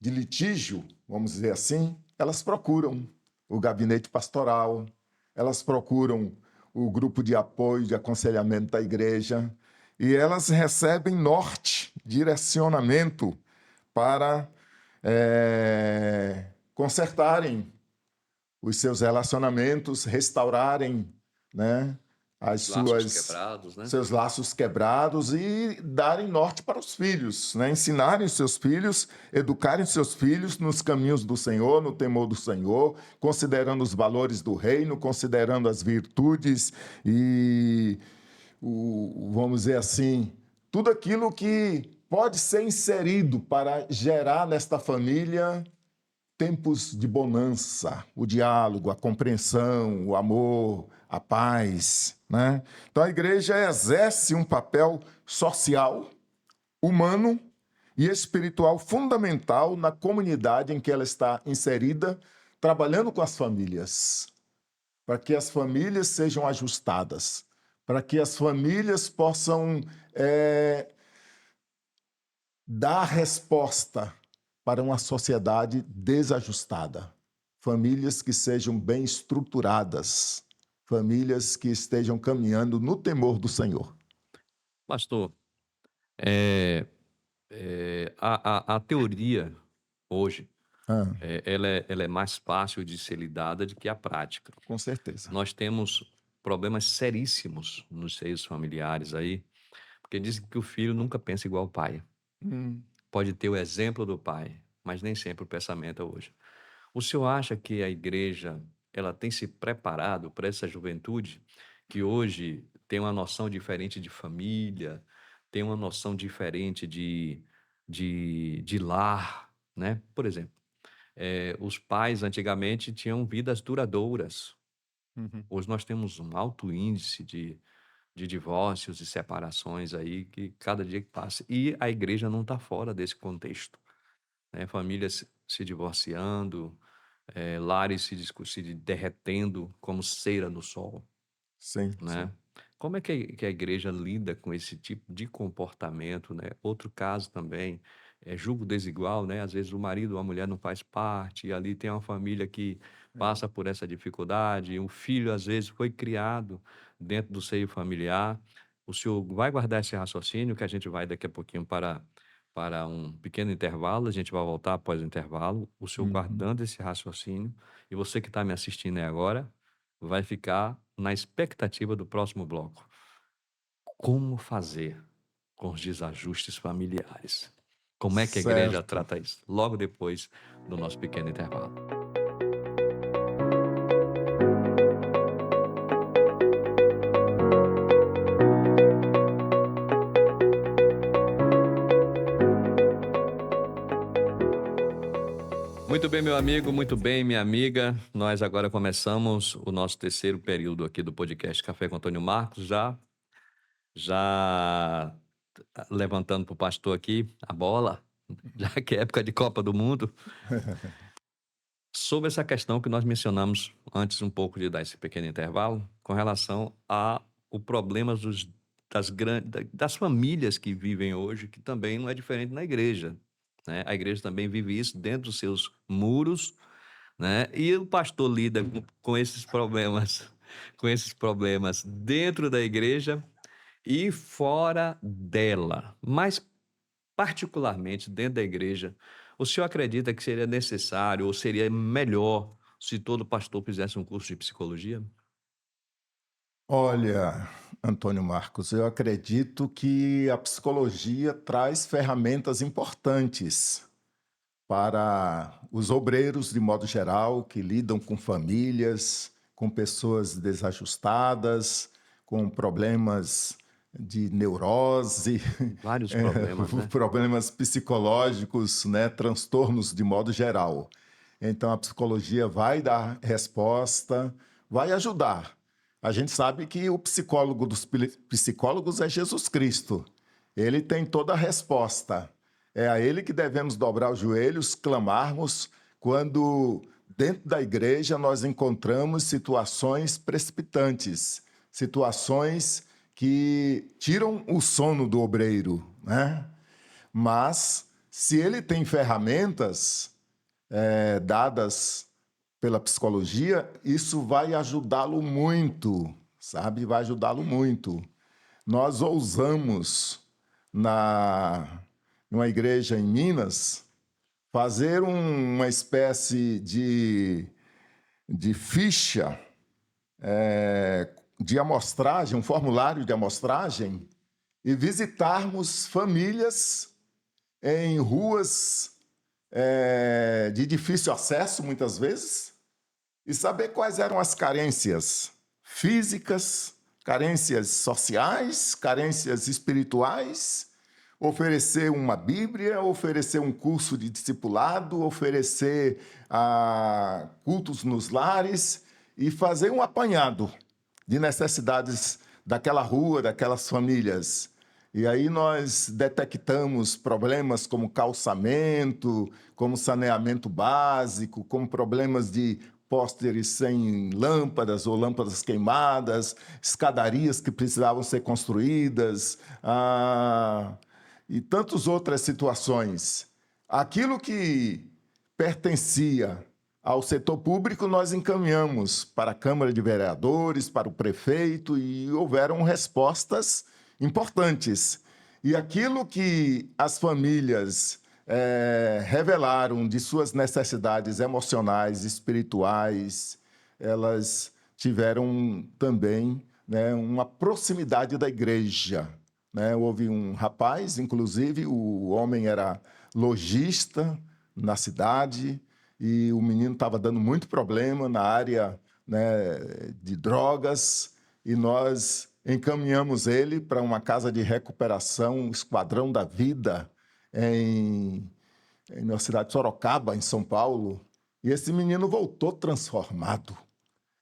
Speaker 2: de litígio, vamos dizer assim, elas procuram o gabinete pastoral, elas procuram o grupo de apoio, de aconselhamento da igreja, e elas recebem norte, direcionamento para consertarem os seus relacionamentos, restaurarem, né, as
Speaker 1: Os laços
Speaker 2: suas
Speaker 1: quebrados, né?
Speaker 2: seus laços quebrados e darem norte para os filhos, né? Ensinarem os seus filhos, educarem os seus filhos nos caminhos do Senhor, no temor do Senhor, considerando os valores do reino, considerando as virtudes e vamos dizer assim, tudo aquilo que pode ser inserido para gerar nesta família tempos de bonança, o diálogo, a compreensão, o amor, a paz, né? Então a igreja exerce um papel social, humano e espiritual fundamental na comunidade em que ela está inserida, trabalhando com as famílias, para que as famílias sejam ajustadas, para que as famílias possam dar resposta para uma sociedade desajustada. Famílias que sejam bem estruturadas, famílias que estejam caminhando no temor do Senhor.
Speaker 1: Pastor, é, a teoria hoje,
Speaker 2: Ah,
Speaker 1: ela é mais fácil de ser lidada do que a prática.
Speaker 2: com certeza.
Speaker 1: Nós temos problemas seríssimos nos seios familiares aí, porque dizem que o filho nunca pensa igual ao pai.
Speaker 2: Hum,
Speaker 1: Pode ter o exemplo do pai, mas nem sempre o pensamento é hoje. O senhor acha que a igreja ela tem se preparado para essa juventude que hoje tem uma noção diferente de família, tem uma noção diferente de lar, né? Por exemplo, os pais antigamente tinham vidas duradouras.
Speaker 2: uhum.
Speaker 1: Hoje nós temos um alto índice de divórcios e separações aí que cada dia que passa. E a igreja não está fora desse contexto, né? Famílias se divorciando, lares se derretendo como cera no sol,
Speaker 2: Sim,
Speaker 1: né?
Speaker 2: sim.
Speaker 1: Como é que a igreja lida com esse tipo de comportamento, né? Outro caso também é julgo desigual, né? Às vezes o marido ou a mulher não faz parte, e ali tem uma família que
Speaker 2: É.
Speaker 1: passa por essa dificuldade, e o filho às vezes foi criado dentro do seio familiar. O senhor vai guardar esse raciocínio que a gente vai daqui a pouquinho para um pequeno intervalo, a gente vai voltar após o intervalo, o senhor
Speaker 2: Uhum.
Speaker 1: guardando esse raciocínio, e você que está me assistindo aí agora vai ficar na expectativa do próximo bloco. como fazer com os desajustes familiares. Como é que a igreja
Speaker 2: Certo.
Speaker 1: trata isso? Logo depois do nosso pequeno intervalo. Muito bem, meu amigo, muito bem, minha amiga. Nós agora começamos o nosso terceiro período aqui do podcast Café com Antônio Marcos, já levantando para o pastor aqui a bola, já que é época de Copa do Mundo, sobre essa questão que nós mencionamos antes um pouco de dar esse pequeno intervalo, com relação ao problema das famílias que vivem hoje, que também não é diferente na igreja, né? A igreja também vive isso dentro dos seus muros, né? E o pastor lida com esses problemas, com esses problemas dentro da igreja e fora dela, mas particularmente dentro da igreja. O senhor acredita que seria necessário ou seria melhor se todo pastor fizesse um curso de psicologia?
Speaker 2: Olha, Antônio Marcos, eu acredito que a psicologia traz ferramentas importantes para os obreiros, de modo geral, que lidam com famílias, com pessoas desajustadas, com problemas de neurose,
Speaker 1: Vários problemas, né?
Speaker 2: problemas psicológicos, né, transtornos de modo geral. Então, a psicologia vai dar resposta, vai ajudar. A gente sabe que o psicólogo dos psicólogos é Jesus Cristo. Ele tem toda a resposta. É a ele que devemos dobrar os joelhos, clamarmos, quando dentro da igreja nós encontramos situações precipitantes, situações que tiram o sono do obreiro, né? Mas, se ele tem ferramentas dadas pela psicologia, isso vai ajudá-lo muito, sabe? Vai ajudá-lo muito. Nós ousamos, numa igreja em Minas, fazer uma espécie de ficha de amostragem, um formulário de amostragem, e visitarmos famílias em ruas de difícil acesso, muitas vezes, e saber quais eram as carências físicas, carências sociais, carências espirituais, oferecer uma Bíblia, oferecer um curso de discipulado, oferecer cultos nos lares e fazer um apanhado de necessidades daquela rua, daquelas famílias. E aí nós detectamos problemas como calçamento, como saneamento básico, como problemas de postes sem lâmpadas ou lâmpadas queimadas, escadarias que precisavam ser construídas, e tantas outras situações. Aquilo que pertencia ao setor público, nós encaminhamos para a Câmara de Vereadores, para o prefeito, e houveram respostas importantes. E aquilo que as famílias revelaram de suas necessidades emocionais, espirituais, elas tiveram também, né, uma proximidade da igreja. Né? Houve um rapaz, inclusive, o homem era lojista na cidade, e o menino estava dando muito problema na área, né, de drogas, e nós encaminhamos ele para uma casa de recuperação, Esquadrão da Vida, na cidade de Sorocaba, em São Paulo, e esse menino voltou transformado.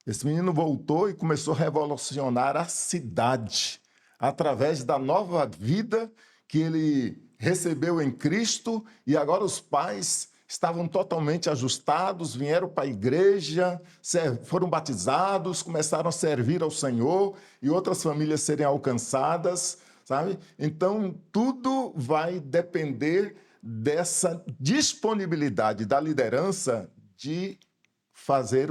Speaker 2: Esse menino voltou e começou a revolucionar a cidade através da nova vida que ele recebeu em Cristo, e agora os pais estavam totalmente ajustados, vieram para a igreja, foram batizados, começaram a servir ao Senhor e outras famílias serem alcançadas, sabe? Então, tudo vai depender dessa disponibilidade da liderança de fazer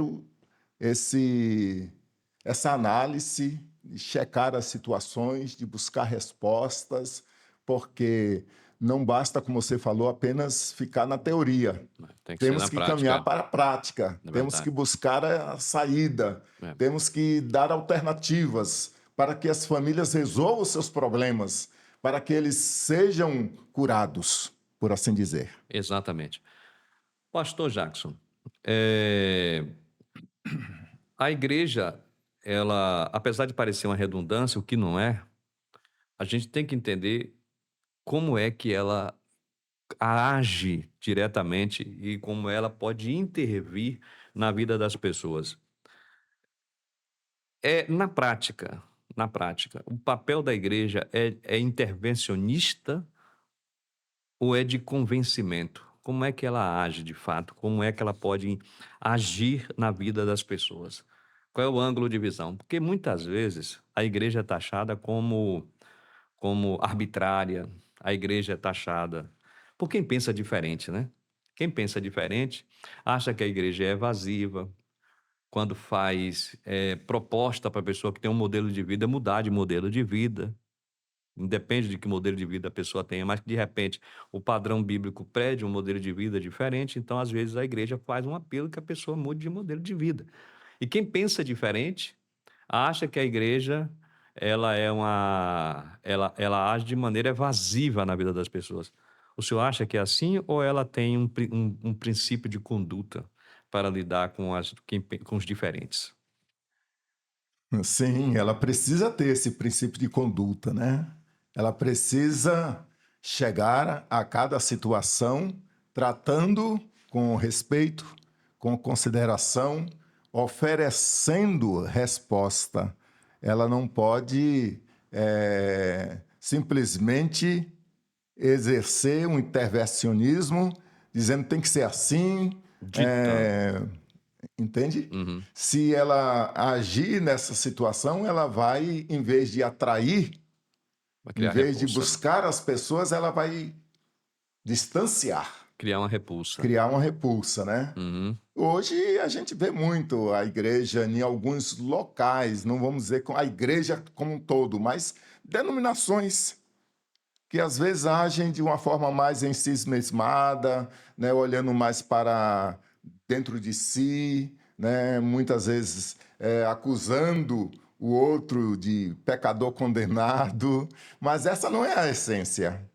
Speaker 2: essa análise, de checar as situações, de buscar respostas, porque não basta, como você falou, apenas ficar na teoria.
Speaker 1: Tem que ser
Speaker 2: Temos
Speaker 1: na
Speaker 2: que
Speaker 1: prática.
Speaker 2: caminhar para a prática,
Speaker 1: É
Speaker 2: temos
Speaker 1: verdade.
Speaker 2: que buscar a saída, temos que dar alternativas, para que as famílias resolvam os seus problemas, para que eles sejam curados, por assim dizer.
Speaker 1: Exatamente. Pastor Jackson, eh, a igreja, ela, apesar de parecer uma redundância, o que não é, a gente tem que entender como é que ela age diretamente e como ela pode intervir na vida das pessoas. Na prática, o papel da igreja é intervencionista ou é de convencimento? Como é que ela age de fato? Como é que ela pode agir na vida das pessoas? Qual é o ângulo de visão? Porque muitas vezes a igreja é taxada como arbitrária, a igreja é taxada por quem pensa diferente, né? Quem pensa diferente acha que a igreja é evasiva, quando faz proposta para a pessoa que tem um modelo de vida mudar de modelo de vida. Independe de que modelo de vida a pessoa tenha, mas que de repente o padrão bíblico pede um modelo de vida diferente, então às vezes a igreja faz um apelo que a pessoa mude de modelo de vida. E quem pensa diferente acha que a igreja ela age de maneira evasiva na vida das pessoas. O senhor acha que é assim ou ela tem um princípio de conduta para lidar com os diferentes?
Speaker 2: Sim, ela precisa ter esse princípio de conduta, né? Ela precisa chegar a cada situação tratando com respeito, com consideração, oferecendo resposta. Ela não pode simplesmente exercer um intervencionismo dizendo que tem que ser assim,
Speaker 1: Ditando.
Speaker 2: é, entende?
Speaker 1: Uhum.
Speaker 2: Se ela agir nessa situação, ela vai, em vez de atrair,
Speaker 1: Vai
Speaker 2: em
Speaker 1: criar
Speaker 2: vez de
Speaker 1: repulsa, né?
Speaker 2: buscar as pessoas, ela vai distanciar,
Speaker 1: Criar uma repulsa.
Speaker 2: criar uma repulsa, né?
Speaker 1: Uhum.
Speaker 2: Hoje a gente vê muito a igreja em alguns locais, não vamos dizer a igreja como um todo, mas denominações que às vezes agem de uma forma mais em si mesmada, né, olhando mais para dentro de si, né, muitas vezes acusando o outro de pecador condenado, mas essa não é a essência.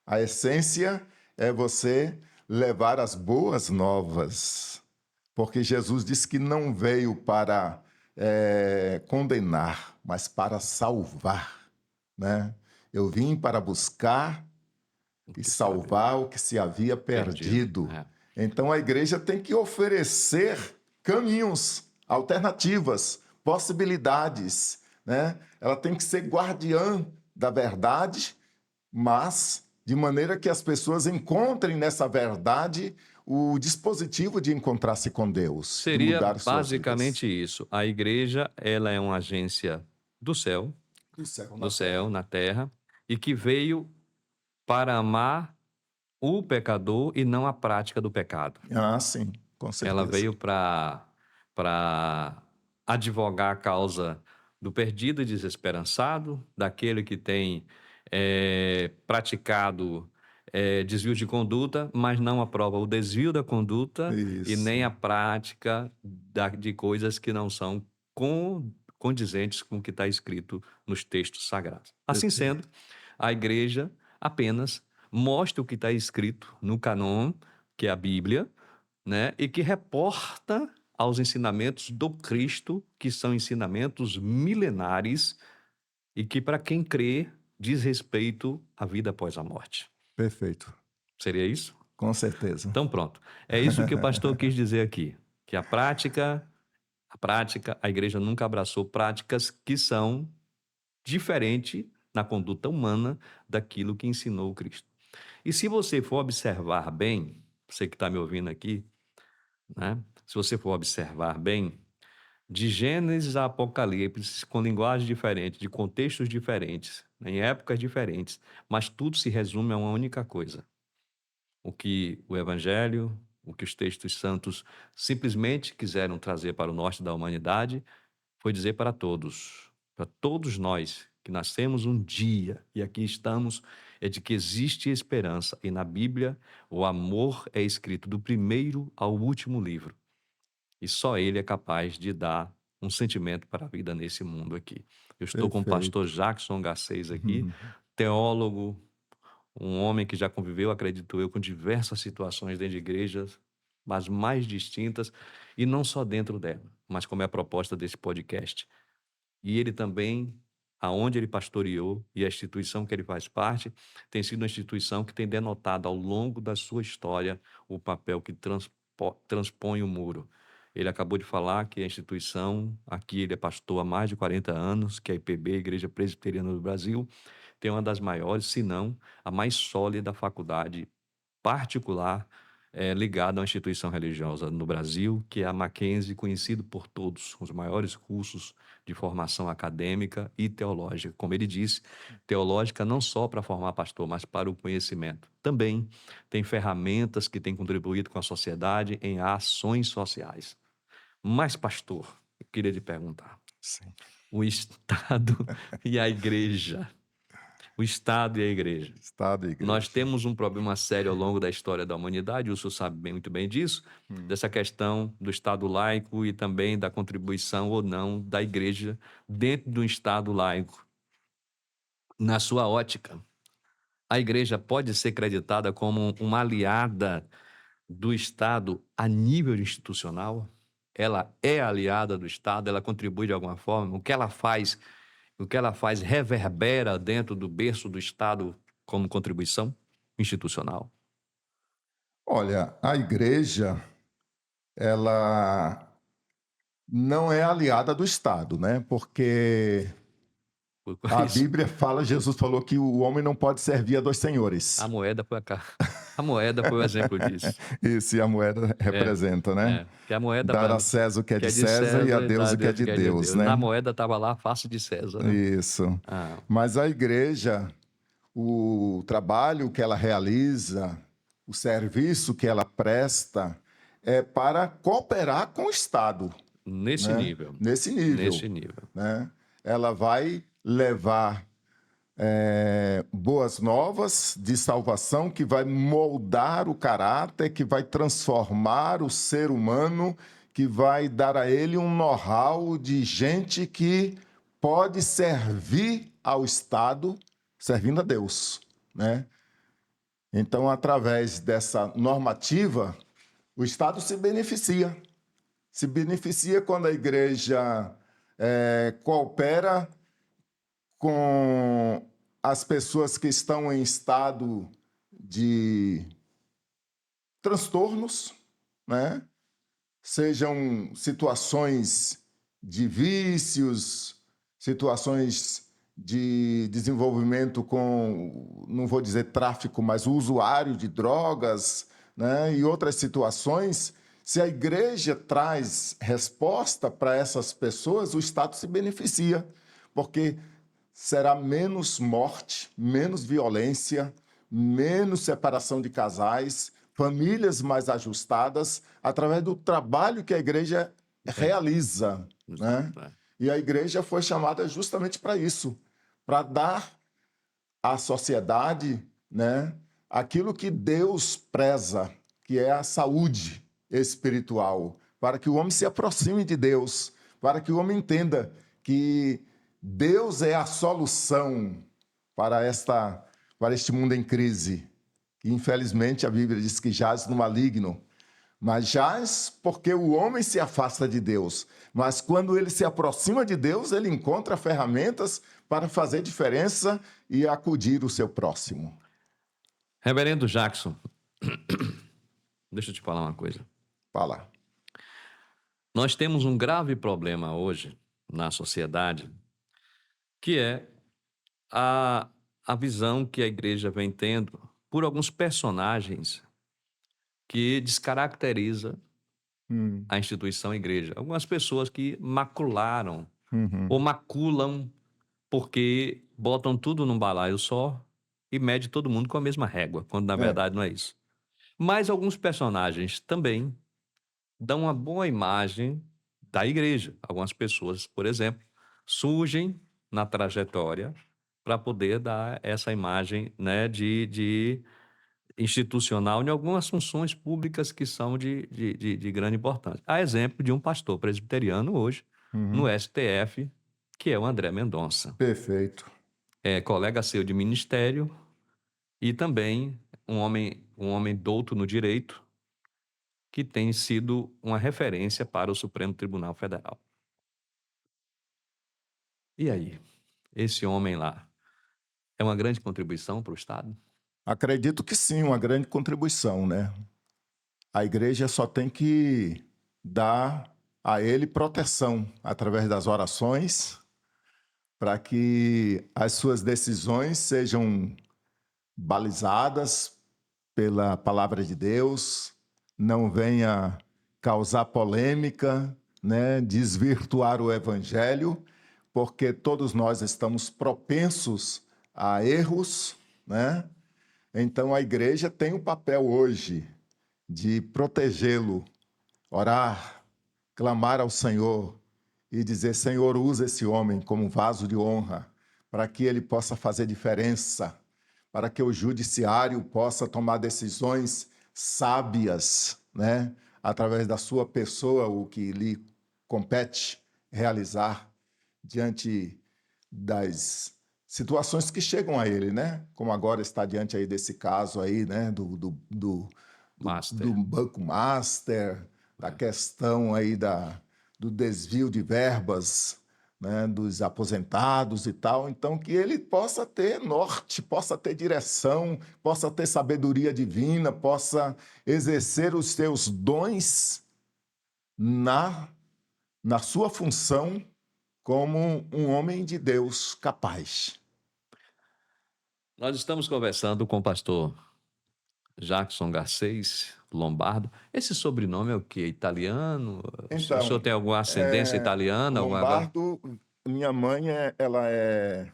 Speaker 2: A essência é você levar as boas novas, porque Jesus disse que não veio para condenar, mas para salvar, né? Eu vim para buscar
Speaker 1: O
Speaker 2: e
Speaker 1: que se havia
Speaker 2: salvar o que se havia
Speaker 1: perdido.
Speaker 2: perdido. Então a igreja tem que oferecer caminhos, alternativas, possibilidades, né? Ela tem que ser guardiã da verdade, mas de maneira que as pessoas encontrem nessa verdade o dispositivo de encontrar-se com Deus, de
Speaker 1: Seria
Speaker 2: mudar suas vidas.
Speaker 1: basicamente isso. A igreja, ela é uma agência do
Speaker 2: Do céu na
Speaker 1: do céu,
Speaker 2: terra.
Speaker 1: na terra, e que veio para amar o pecador e não a prática do pecado.
Speaker 2: Ah, sim, com
Speaker 1: Ela
Speaker 2: certeza.
Speaker 1: veio para advogar a causa do perdido e desesperançado, daquele que tem praticado desvio de conduta, mas não aprova o desvio da conduta e
Speaker 2: Isso.
Speaker 1: nem a prática de coisas que não são condizentes com o que está escrito nos textos sagrados. Assim
Speaker 2: Perfeito.
Speaker 1: sendo, a igreja apenas mostra o que está escrito no cânon, que é a Bíblia, né? E que reporta aos ensinamentos do Cristo, que são ensinamentos milenares e que, para quem crê, diz respeito à vida após a morte.
Speaker 2: Perfeito.
Speaker 1: Seria isso?
Speaker 2: Com certeza.
Speaker 1: Então, pronto. É isso que o pastor quis dizer aqui, que a igreja nunca abraçou práticas que são diferentes na conduta humana daquilo que ensinou o Cristo. E se você for observar bem, você que está me ouvindo aqui, né? Se você for observar bem, de Gênesis a Apocalipse, com linguagem diferente, de contextos diferentes, em épocas diferentes, mas tudo se resume a uma única coisa: o que o Evangelho, o que os textos santos simplesmente quiseram trazer para o norte da humanidade, foi dizer para todos nós que nascemos um dia e aqui estamos, é de que existe esperança. E na Bíblia, o amor é escrito do primeiro ao último livro. E só ele é capaz de dar um sentimento para a vida nesse mundo aqui. Eu estou com o
Speaker 2: Perfeito.
Speaker 1: pastor Jackson Garcês aqui,
Speaker 2: Uhum.
Speaker 1: teólogo, um homem que já conviveu, acredito eu, com diversas situações dentro de igrejas, mas mais distintas, e não só dentro dela, mas como é a proposta desse podcast. E ele também, aonde ele pastoreou e a instituição que ele faz parte, tem sido uma instituição que tem denotado ao longo da sua história o papel que transpõe o muro. Ele acabou de falar que a instituição, aqui ele é pastor há mais de 40 anos, que é a IPB, Igreja Presbiteriana do Brasil, tem uma das maiores, se não a mais sólida faculdade particular ligada a uma instituição religiosa no Brasil, que é a Mackenzie, conhecido por todos, os maiores cursos de formação acadêmica e teológica. Como ele disse, teológica não só para formar pastor, mas para o conhecimento. Também tem ferramentas que têm contribuído com a sociedade em ações sociais. Mas, pastor, eu queria lhe perguntar,
Speaker 2: Sim.
Speaker 1: o Estado e a Igreja, o Estado e a Igreja.
Speaker 2: Estado e igreja.
Speaker 1: Nós temos um problema sério ao longo da história da humanidade, o senhor sabe muito bem disso, dessa questão do Estado laico e também da contribuição ou não da Igreja dentro do Estado laico. Na sua ótica, a Igreja pode ser creditada como uma aliada do Estado a nível institucional? Ela é aliada do Estado, ela contribui de alguma forma? O que ela faz reverbera dentro do berço do Estado como contribuição institucional?
Speaker 2: Olha, a igreja, ela não é aliada do Estado, né? Porque
Speaker 1: Por
Speaker 2: a
Speaker 1: isso,
Speaker 2: Bíblia fala, Jesus falou que o homem não pode servir a dois senhores.
Speaker 1: a moeda foi a moeda foi o exemplo disso.
Speaker 2: Isso, e a moeda representa, né?
Speaker 1: Que a moeda
Speaker 2: Dar a César o que é
Speaker 1: que
Speaker 2: de César e a
Speaker 1: e dar
Speaker 2: Deus
Speaker 1: a
Speaker 2: o que é
Speaker 1: Deus o
Speaker 2: de
Speaker 1: que é de
Speaker 2: Deus,
Speaker 1: Deus. Na
Speaker 2: né?
Speaker 1: moeda estava lá a face de César, né?
Speaker 2: Isso.
Speaker 1: Ah,
Speaker 2: Mas a igreja, o trabalho que ela realiza, o serviço que ela presta, é para cooperar com o Estado,
Speaker 1: nesse
Speaker 2: né?
Speaker 1: nível.
Speaker 2: Nesse nível,
Speaker 1: Nesse nível.
Speaker 2: né? Ela vai levar boas novas de salvação que vai moldar o caráter, que vai transformar o ser humano, que vai dar a ele um know-how de gente que pode servir ao Estado, servindo a Deus, né? Então, através dessa normativa, o Estado se beneficia. Se beneficia quando a igreja coopera com as pessoas que estão em estado de transtornos, né? Sejam situações de vícios, situações de desenvolvimento com, não vou dizer tráfico, mas o usuário de drogas, né? E outras situações. Se a igreja traz resposta para essas pessoas, o Estado se beneficia, porque será menos morte, menos violência, menos separação de casais, famílias mais ajustadas, através do trabalho que a igreja realiza, né? E a igreja foi chamada justamente para isso, para dar à sociedade, né, aquilo que Deus preza, que é a saúde espiritual, para que o homem se aproxime de Deus, para que o homem entenda que Deus é a solução para este mundo em crise, que infelizmente a Bíblia diz que jaz no maligno, mas jaz porque o homem se afasta de Deus. Mas quando ele se aproxima de Deus, ele encontra ferramentas para fazer diferença e acudir o seu próximo.
Speaker 1: Reverendo Jackson, deixa eu te falar uma coisa.
Speaker 2: Fala.
Speaker 1: Nós temos um grave problema hoje na sociedade, que é a visão que a igreja vem tendo por alguns personagens que descaracteriza a instituição igreja. Algumas pessoas que macularam ou maculam porque botam tudo num balaio só e mede todo mundo com a mesma régua, quando na verdade não é isso. Mas alguns personagens também dão uma boa imagem da igreja. Algumas pessoas, por exemplo, surgem na trajetória para poder dar essa imagem, né, de institucional em algumas funções públicas que são de grande importância. A exemplo de um pastor presbiteriano hoje, no STF, que é o André Mendonça.
Speaker 2: Perfeito.
Speaker 1: É colega seu de ministério e também um homem douto no direito, que tem sido uma referência para o Supremo Tribunal Federal. E aí, esse homem lá é uma grande contribuição para o Estado?
Speaker 2: Acredito que sim, uma grande contribuição, né? A igreja só tem que dar a ele proteção através das orações, para que as suas decisões sejam balizadas pela palavra de Deus, não venha causar polêmica, né, desvirtuar o evangelho, porque todos nós estamos propensos a erros, né? Então a igreja tem o papel hoje de protegê-lo, orar, clamar ao Senhor e dizer: Senhor, usa esse homem como vaso de honra, para que ele possa fazer diferença, para que o judiciário possa tomar decisões sábias, né? Através da sua pessoa, o que lhe compete realizar diante das situações que chegam a ele, né? Como agora está diante aí desse caso aí, né? Do Banco Master, da questão aí do desvio de verbas, né, dos aposentados e tal. Então, que ele possa ter norte, possa ter direção, possa ter sabedoria divina, possa exercer os seus dons na sua função como um homem de Deus capaz.
Speaker 1: Nós estamos conversando com o pastor Jackson Garcês Lombardo. Esse sobrenome é o quê? Italiano?
Speaker 2: Então,
Speaker 1: o senhor tem alguma ascendência italiana?
Speaker 2: Lombardo, minha mãe, ela é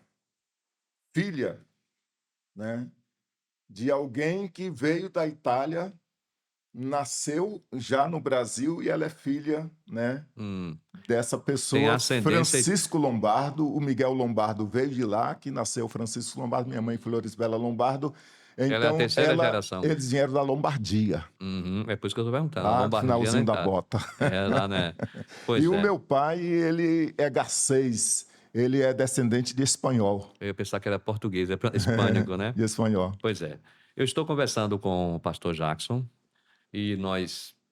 Speaker 2: filha, né, de alguém que veio da Itália, nasceu já no Brasil e ela é filha, né, dessa
Speaker 1: Tem
Speaker 2: pessoa,
Speaker 1: ascendência.
Speaker 2: Francisco Lombardo. O Miguel Lombardo veio de lá, que nasceu Francisco Lombardo, minha mãe Floresbela Lombardo.
Speaker 1: Ela é a
Speaker 2: Então,
Speaker 1: terceira geração.
Speaker 2: eles vieram da Lombardia,
Speaker 1: É por isso que eu estou perguntando.
Speaker 2: lá no
Speaker 1: Lombardia na
Speaker 2: finalzinho da
Speaker 1: Itália.
Speaker 2: bota.
Speaker 1: É lá, né?
Speaker 2: E
Speaker 1: Pois
Speaker 2: o
Speaker 1: é.
Speaker 2: meu pai, ele é garcês, ele é descendente de espanhol.
Speaker 1: Eu ia pensar que era português, é hispânico, né?
Speaker 2: De espanhol.
Speaker 1: Pois é. Eu estou conversando com o pastor Jackson e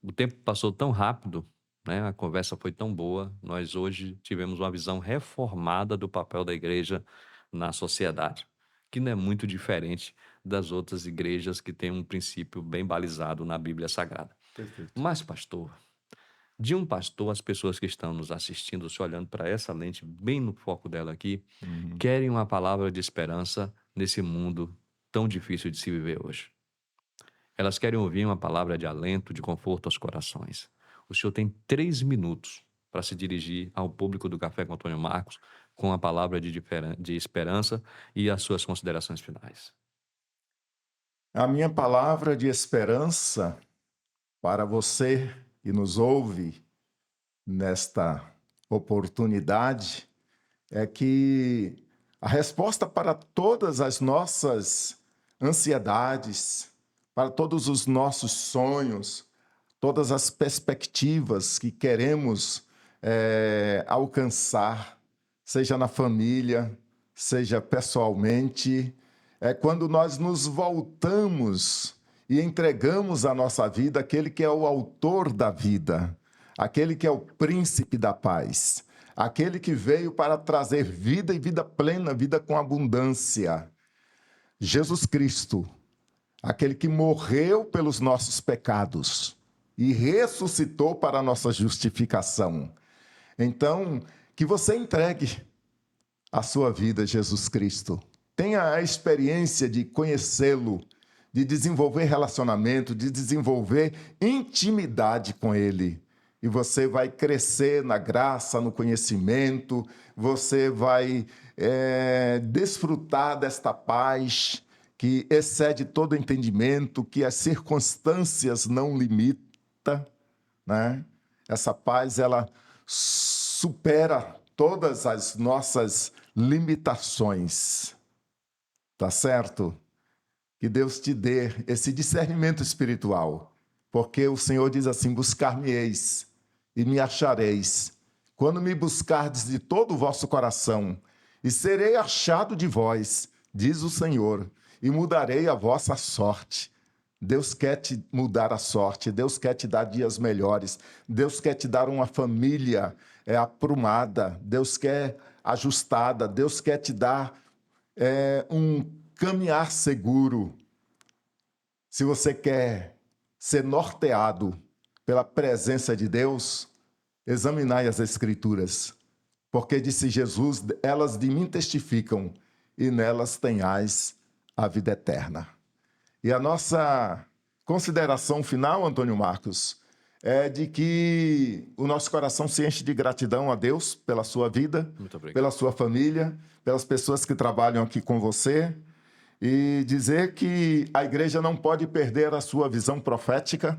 Speaker 1: o tempo passou tão rápido, né? A conversa foi tão boa. Nós hoje tivemos uma visão reformada do papel da igreja na sociedade, que não é muito diferente das outras igrejas que têm um princípio bem balizado na Bíblia Sagrada.
Speaker 2: Perfeito.
Speaker 1: Mas, pastor, de um pastor, as pessoas que estão nos assistindo, se olhando para essa lente, bem no foco dela aqui, querem uma palavra de esperança nesse mundo tão difícil de se viver hoje. Elas querem ouvir uma palavra de alento, de conforto aos corações. O senhor tem 3 minutos para se dirigir ao público do Café com Antônio Marcos com a palavra de esperança e as suas considerações finais.
Speaker 2: A minha palavra de esperança para você que nos ouve nesta oportunidade é que a resposta para todas as nossas ansiedades, para todos os nossos sonhos, todas as perspectivas que queremos alcançar, seja na família, seja pessoalmente, é quando nós nos voltamos e entregamos a nossa vida àquele que é o autor da vida, aquele que é o príncipe da paz, aquele que veio para trazer vida e vida plena, vida com abundância. Jesus Cristo, aquele que morreu pelos nossos pecados e ressuscitou para a nossa justificação. Então, que você entregue a sua vida a Jesus Cristo. Tenha a experiência de conhecê-lo, de desenvolver relacionamento, de desenvolver intimidade com Ele. E você vai crescer na graça, no conhecimento, você vai desfrutar desta paz que excede todo entendimento, que as circunstâncias não limitam, né? Essa paz, ela supera todas as nossas limitações. Tá certo? Que Deus te dê esse discernimento espiritual, porque o Senhor diz assim: buscar-me-eis e me achareis quando me buscardes de todo o vosso coração, e serei achado de vós, diz o Senhor, e mudarei a vossa sorte. Deus quer te mudar a sorte, Deus quer te dar dias melhores, Deus quer te dar uma família aprumada, Deus quer ajustada, Deus quer te dar um caminhar seguro. Se você quer ser norteado pela presença de Deus, examinai as Escrituras, porque disse Jesus, elas de mim testificam, e nelas tenhais a vida eterna. E a nossa consideração final, Antônio Marcos, é de que o nosso coração se enche de gratidão a Deus pela sua vida, pela sua família, pelas pessoas que trabalham aqui com você, e dizer que a igreja não pode perder a sua visão profética.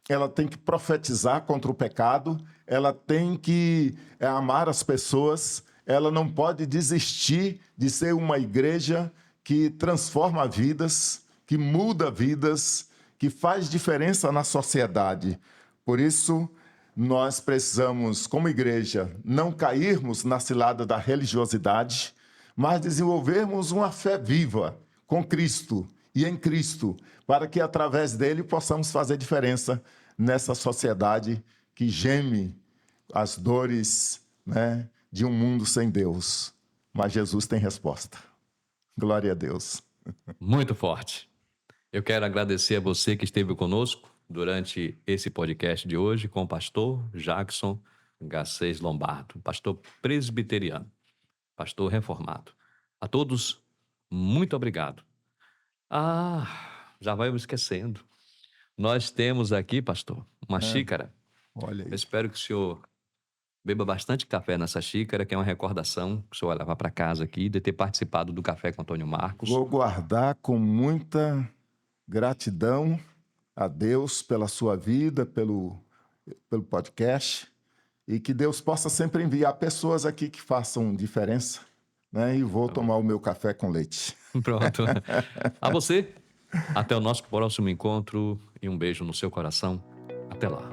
Speaker 2: Ela tem que profetizar contra o pecado, ela tem que amar as pessoas, ela não pode desistir de ser uma igreja que transforma vidas, que muda vidas, que faz diferença na sociedade. Por isso, nós precisamos, como igreja, não cairmos na cilada da religiosidade, mas desenvolvermos uma fé viva com Cristo e em Cristo, para que através dele possamos fazer diferença nessa sociedade que geme as dores, né, de um mundo sem Deus. Mas Jesus tem resposta. Glória a Deus.
Speaker 1: Muito forte. Eu quero agradecer a você que esteve conosco durante esse podcast de hoje com o pastor Jackson Garcês Lombardo, pastor presbiteriano, pastor reformado. A todos, muito obrigado. Já vai me esquecendo. Nós temos aqui, pastor, uma xícara.
Speaker 2: Olha aí.
Speaker 1: Eu espero que o senhor beba bastante café nessa xícara, que é uma recordação que o senhor vai levar para casa aqui, de ter participado do Café com Antônio Marcos.
Speaker 2: Vou guardar com muita gratidão a Deus pela sua vida, pelo podcast, e que Deus possa sempre enviar pessoas aqui que façam diferença, né? E vou tomar o meu café com leite.
Speaker 1: Pronto. A você, até o nosso próximo encontro e um beijo no seu coração. Até lá.